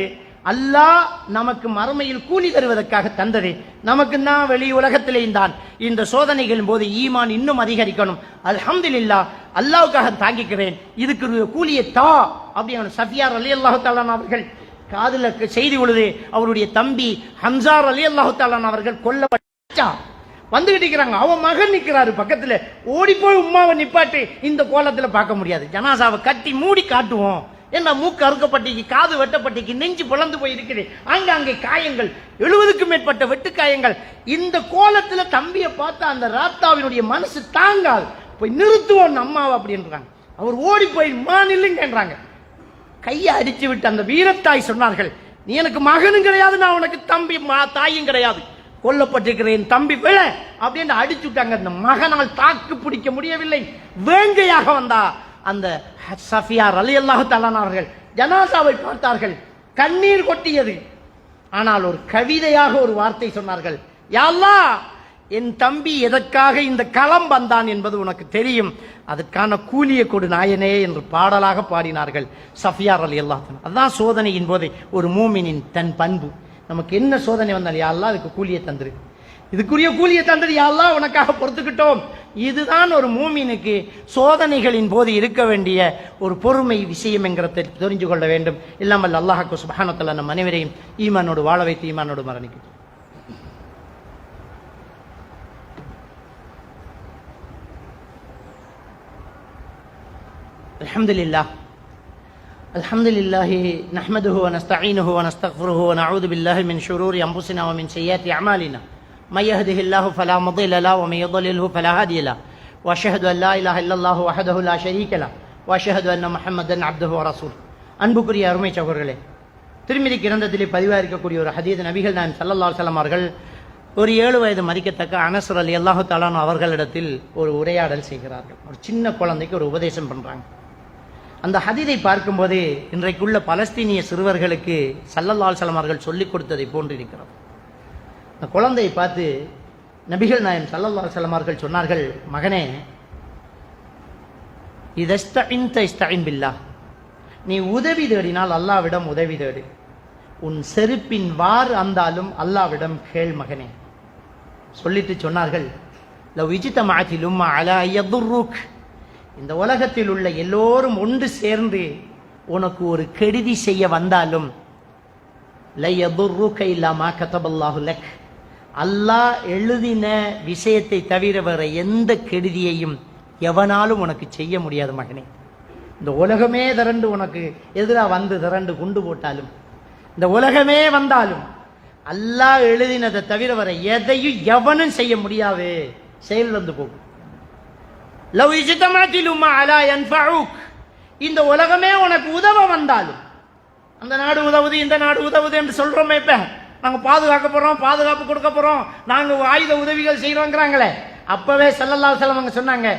அல்லாஹ் நமக்கு மறுமையில் கூலி தருவதற்காக தந்தது. நமக்கு தான் வெளி உலகத்திலேயும் தான் இந்த சோதனைகளின் போது ஈமான் இன்னும் அதிகரிக்கணும். அல்ஹம்துலில்லாஹ், அல்லாஹ்வுக்காக தாங்கிக்கிறேன், இதுக்கு கூலியை தா அப்படின்னு சஃபியா ரலியல்லாஹு தஆலா அவர்கள் காதுல செய்தி பொழுது அவருடைய தம்பி ஹம்சா ரலியல்லாஹு தஆலா அவர்கள் கொல்லப்பட்டா வந்துகிட்டு இருக்கிறாங்க. அவன் மகன் நிற்கிறாரு பக்கத்துல, ஓடி போய் உம்மாவை நிப்பாட்டு, இந்த கோலத்துல பார்க்க முடியாது, ஜனாசாவை கட்டி மூடி காட்டுவோம். என்ன மூக்கு அறுக்கப்பட்டிக்கு, காது வெட்டப்பட்டிக்கு, நெஞ்சு பிளந்து போய் இருக்குது, அங்கே காயங்கள், 70க்கும் மேற்பட்ட வெட்டு காயங்கள். இந்த கோலத்துல தம்பியை பார்த்தா அந்த ராத்தாவினுடைய மனசு தாங்காது, போய் நிறுத்துவோம் அம்மாவை அப்படின்றாங்க. அவர் ஓடி போய் நில்லுங்கன்றாங்க. கையை அடிச்சு விட்டு அந்த வீரத்தாய் சொன்னார்கள், நீ எனக்கு மகனும் கிடையாது, நான் உனக்கு தம்பி தாயும் கிடையாது, கொல்லப்பட்டிருக்கிறேன், தம்பி விழ அப்படின்னு அடிச்சு விட்டாங்க. அந்த மகனால் தாக்கு பிடிக்க முடியவில்லை, வேங்கையாக வந்தா அந்த சஃபியா ரலியல்லாஹு தஆலா அவர்கள் ஜனாசாவை பார்த்தார்கள், கண்ணீர் கொட்டியது. ஆனால் ஒரு கவிதையாக ஒரு வார்த்தை சொன்னார்கள், யா அல்லாஹ், என் தம்பி எதற்காக இந்த களம் வந்தான் என்பது உனக்கு தெரியும், அதற்கான கூலியை கொடு நாயனே என்று பாடலாக பாடினார்கள் சஃபியா ரலியல்லாஹு தஆலா. அதுதான் சோதனையின் போது ஒரு மூமினின் தன் பண்பு. நமக்கு என்ன சோதனை வந்தால், யா அல்லாஹ் அதுக்கு கூலியை தந்துரு, இதுக்குரிய கூலியை தந்தது யா அல்லாஹ் உனக்காக பொறுத்துக்கிட்டோம். இதுதான் ஒரு மூமினுக்கு சோதனைகளின் போது இருக்க வேண்டிய ஒரு பொறுமை விஷயம் என்கிறதை தெரிஞ்சு கொள்ள வேண்டும். இல்லாமல் அல்லாஹ் சுப்ஹானஹு வ தஆலா நம் அனைவரையும் ஈமானோடு வாழ வைத்து ஈமானோடு மரணிக்கும். அல்ஹம்துலில்லாஹ் அல்ஹம்துலில்லாஹி நஹ்மதுஹு வ நஸ்தஈனுஹு வ நஸ்தக்ஃபிருஹு வ நஊது பில்லாஹி மின் ஷுரூரி அன்ஃபுஸினா வ மின் ஸய்யிஆத்தி அமாலினா. من يهده الله فلا مضل له ومن يضلله فلا هادي له واشهد ان لا اله الا الله وحده لا شريك له واشهد ان محمدا عبده ورسوله. அன்புக்குரிய அருமை சகோதரர்களே, திருமிதி கிரந்தத்திலே பதிவாக இருக்கக்கூடிய ஒரு ஹதீஸ், நபிகள் நாயகம் ஸல்லல்லாஹு அலைஹி வஸல்லம் அவர்கள் ஒரு 7 வயது மதிக்கத்தக்க அனஸ் ரலியல்லாஹு தஆலா அவர்களிடத்தில் ஒரு உரையாடல் செய்கிறார்கள். ஒரு சின்ன குழந்தைக்கு ஒரு உபதேசம் பண்றாங்க. அந்த ஹதீஸை பார்க்கும்போது இன்றைக்குள்ள பலஸ்தீனிய சிறுவர்களுக்கு ஸல்லல்லாஹு அலைஹி வஸல்லம் அவர்கள் சொல்லிக் கொடுத்ததை போன்று இருக்கிறது. அந்த குழந்தையை பார்த்து நபிகள் நாயகம் ஸல்லல்லாஹு அலைஹி வஸல்லம் அவர்கள் சொன்னார்கள், மகனே, இதஸ்தஇன்த இஸ்தஇன் பில்லாஹ், நீ உதவி தேடினால் அல்லாஹ்விடம் உதவி தேடு, உன் செருப்பின் வார் அந்தாலும் அல்லாஹ்விடம் கேள் மகனே. சொல்லிட்டு சொன்னார்கள், லவ் இஜ்தமஅத்தில் உம்மா அலா யதுர்ருக், இந்த உலகத்தில் உள்ள எல்லோரும் ஒன்று சேர்ந்து உனக்கு ஒரு கெடுதி செய்ய வந்தாலும் லை யதுர்ருக இல்லா மா கதபல்லாஹு லக், அல்லாஹ் எழுதின விஷயத்தை தவிர வேற எந்த கெடுதியையும் எவனாலும் உனக்கு செய்ய முடியாது மகனே. இந்த உலகமே திரண்டு உனக்கு எதிராக வந்து திரண்டு குண்டு போட்டாலும், இந்த உலகமே வந்தாலும் அல்லாஹ் எழுதினதை தவிர வேற எதையும் எவனும் செய்ய முடியாது, செயல் வந்து போகும். லவ் இஜ்தமஅத்தில் உம்மா அலா யன்ஃபஉக், இந்த உலகமே உனக்கு உதவ வந்தாலும், அந்த நாடு உதவுது இந்த நாடு உதவுது என்று சொல்றோமே, இப்ப நாங்க பாதுகாக்க போறோம், பாதுகாப்பு கொடுக்க போறோம், நாங்க ஆயுத உதவிகள் செய்யறோங்கிறாங்களே, அப்பவே ஸல்லல்லாஹு அலைஹி வஸல்லம் சொன்னாங்க,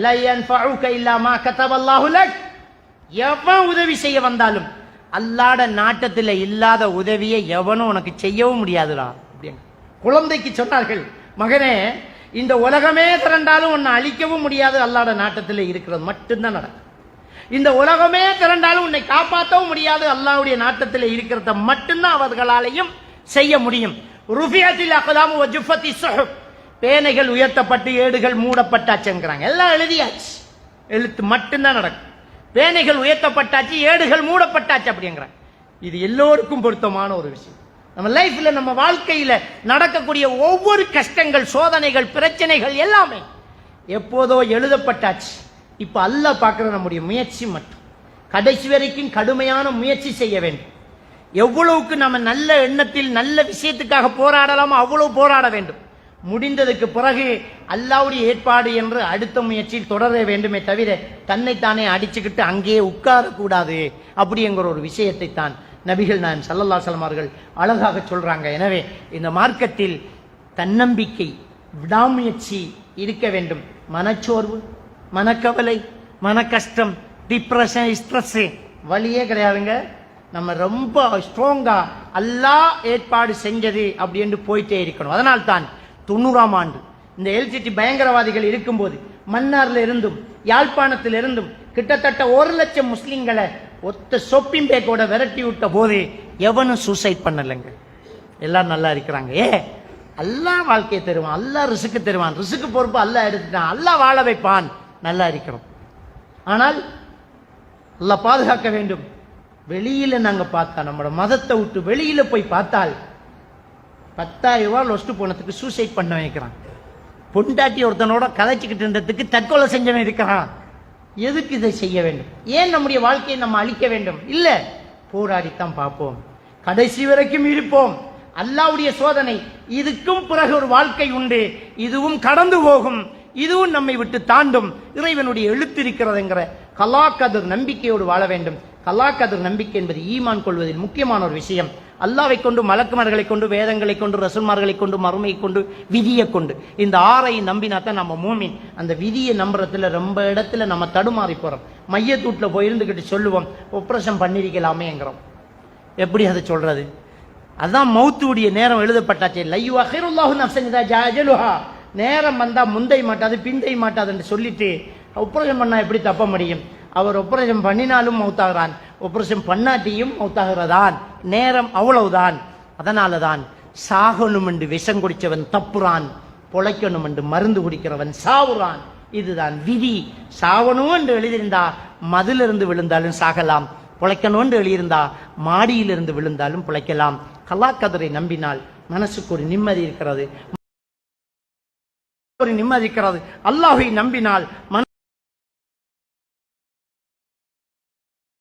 லை யன்ஃபஉக இல்லா மா கதபல்லாஹு லக், எவன் உதவி செய்ய வந்தாலும் அல்லாஹ்ட நாட்டத்தில் இல்லாத உதவியை எவனும் உனக்கு செய்யவும் முடியாதுடா அப்படின்னு குழந்தைக்கு சொன்னார்கள். மகனே, இந்த உலகமே திரண்டாலும் உன்னை அழிக்கவும் முடியாது, அல்லாஹ்ட நாட்டத்தில் இருக்கிறது மட்டும்தான் நடக்கும். இந்த உலகமே திரண்டாலும் உன்னை காப்பாற்றவும் முடியாது, அல்லாஹ்வுடைய நாட்டத்தில் இருக்கிறத மட்டும்தான் அவர்களாலையும் செய்ய முடியும். ருஃபியத்தில் அக்லாமு வ ஜுஃபத்தி ஸுஹுப், பேனைகள் உயர்த்தப்பட்டு ஏடுகள் மூடப்பட்டாச்சுங்கிறாங்க. எல்லாம் எழுதியாச்சு, எழுத்து மட்டும்தான் நடக்கும். பேனைகள் உயர்த்தப்பட்டாச்சு, ஏடுகள் மூடப்பட்டாச்சு அப்படிங்கிறாங்க. இது எல்லோருக்கும் பொருத்தமான ஒரு விஷயம். நம்ம லைஃப்ல, நம்ம வாழ்க்கையில நடக்கக்கூடிய ஒவ்வொரு கஷ்டங்கள், சோதனைகள், பிரச்சனைகள் எல்லாமே எப்போதோ எழுதப்பட்டாச்சு. இப்ப அல்லாஹ் பார்க்கிற நம்முடைய முயற்சி மட்டும். கடைசி வரைக்கும் கடுமையான முயற்சி செய்ய வேண்டும். எவ்வளவுக்கு நம்ம நல்ல எண்ணத்தில் நல்ல விஷயத்துக்காக போராடலாமோ அவ்வளவு போராட வேண்டும். முடிந்ததுக்கு பிறகு அல்லாஹ்வுடைய ஏற்பாடு என்று அடுத்த முயற்சியில் தொடர வேண்டுமே தவிர தன்னைத்தானே அடிச்சுக்கிட்டு அங்கேயே உட்காரக்கூடாது அப்படிங்கிற ஒரு விஷயத்தை தான் நபிகள் நாயகம் ஸல்லல்லாஹு அலைஹி வஸல்லம் அவர்கள் அழகாக சொல்றாங்க. எனவே இந்த மார்க்கத்தில் தன்னம்பிக்கை, விடாமுயற்சி இருக்க வேண்டும். மனச்சோர்வு, மனக்கவலை, மன கஷ்டம், டிப்ரெஷன், ஸ்ட்ரெஸ் வழியே கிடையாதுங்க. நம்ம ரொம்ப ஸ்ட்ராங்கா அல்லாஹ் ஏற்பாடு செஞ்சது அப்படின்னு போயிட்டே இருக்கணும். அதனால் தான் 90ஆம் ஆண்டு இந்த எல்சிடி பயங்கரவாதிகள் இருக்கும்போது மன்னார்ல இருந்தும் யாழ்ப்பாணத்தில் இருந்தும் கிட்டத்தட்ட 1,00,000 முஸ்லிம்களை ஒத்த சொப்பின் பேக்கோட விரட்டி விட்ட போது எவனும் சூசைட் பண்ணலைங்க. எல்லாரும் நல்லா இருக்கிறாங்க. அல்லாஹ் வாழ்க்கையை தருவான், அல்லாஹ் ரிசுக்கு தருவான், ரிசுக்கு பொறுப்பு அல்லாஹ் எடுத்துட்டான், அல்லாஹ் வாழ வைப்பான், நல்லா இருக்கிறோம். ஆனால் அல்லாஹ் பாதுகாக்க வேண்டும். வெளியில நாங்க பார்த்தா நம்மளோட மதத்தை விட்டு வெளியில போய் பார்த்தால் 10,000 ரூபாய் லொஸ்ட் போனதுக்கு சூசைட் பண்ண வைக்கிறான். பொண்டாட்டி ஒருத்தனோட கதைச்சுக்கிட்டு இருந்ததுக்கு தற்கொலை செஞ்சவன் இருக்கிறான். எதுக்கு இதை செய்ய வேண்டும்? ஏன் நம்முடைய வாழ்க்கையை நம்ம அழிக்க வேண்டும்? இல்ல, போராடித்தான் பார்ப்போம், கடைசி வரைக்கும் இருப்போம். அல்லாஹ்வுடைய சோதனை, இதுக்கும் பிறகு ஒரு வாழ்க்கை உண்டு, இதுவும் கடந்து போகும், இதுவும் நம்மை விட்டு தாண்டும். இறைவனுடைய எழுத்து இருக்கிறதுங்கிற கலாக்கதிர் நம்பிக்கையோடு வாழ வேண்டும். கலாக்கதிர் நம்பிக்கை என்பது ஈமான் கொள்வதில் முக்கியமான ஒரு விஷயம். அல்லாஹ்வை கொண்டு, மலக்குமார்களை கொண்டு, வேதங்களை கொண்டு, ரசூல்மார்களை கொண்டு, மறுமையை கொண்டு, விதியை கொண்டு, இந்த 6ஐ நம்பினா தான் நம்ம மூமின். அந்த விதியை நம்புறதுல ரொம்ப இடத்துல நம்ம தடுமாறி போறோம். மையத்தூட்டில் போய் இருந்துகிட்டு சொல்லுவோம் ஆபரேஷன் பண்ணிருக்கலாமேங்கிறோம். எப்படி அதை சொல்றது? அதான் மௌத்துடைய நேரம் எழுதப்பட்டாச்சே, லையு அஹிருல்லாஹு நஃப்ஸன் இதா ஜா அஜலுஹா, நேரம் வந்தா முந்தை மாட்டாது பிந்தை மாட்டாதுன்னு சொல்லிட்டு ஆபரேஷன் பண்ணா எப்படி தப்ப முடியும்? அவர் ஆபரேஷன் பண்ணினாலும் மௌத்தாகிறான், ஆபரேஷன் பண்ணாட்டியும் மௌத்தாகிறதான். நேரம் அவ்வளவுதான். அதனால தான் சாகணும் என்று விஷம் குடிச்சவன் தப்புறான், பொழைக்கணும் என்று மருந்து குடிக்கிறவன் சாவுறான். இதுதான் விதி. சாவணும் என்று எழுதியிருந்தா மதிலிருந்து விழுந்தாலும் சாகலாம், பொழைக்கணும் என்று எழுதியிருந்தா மாடியிலிருந்து விழுந்தாலும் பிழைக்கலாம். கலாக்கதிரை நம்பினால் மனசுக்கு ஒரு நிம்மதி இருக்கிறது, ஒரு நிம்மதி இருக்கிறது. அல்லாஹ்வை நம்பினால்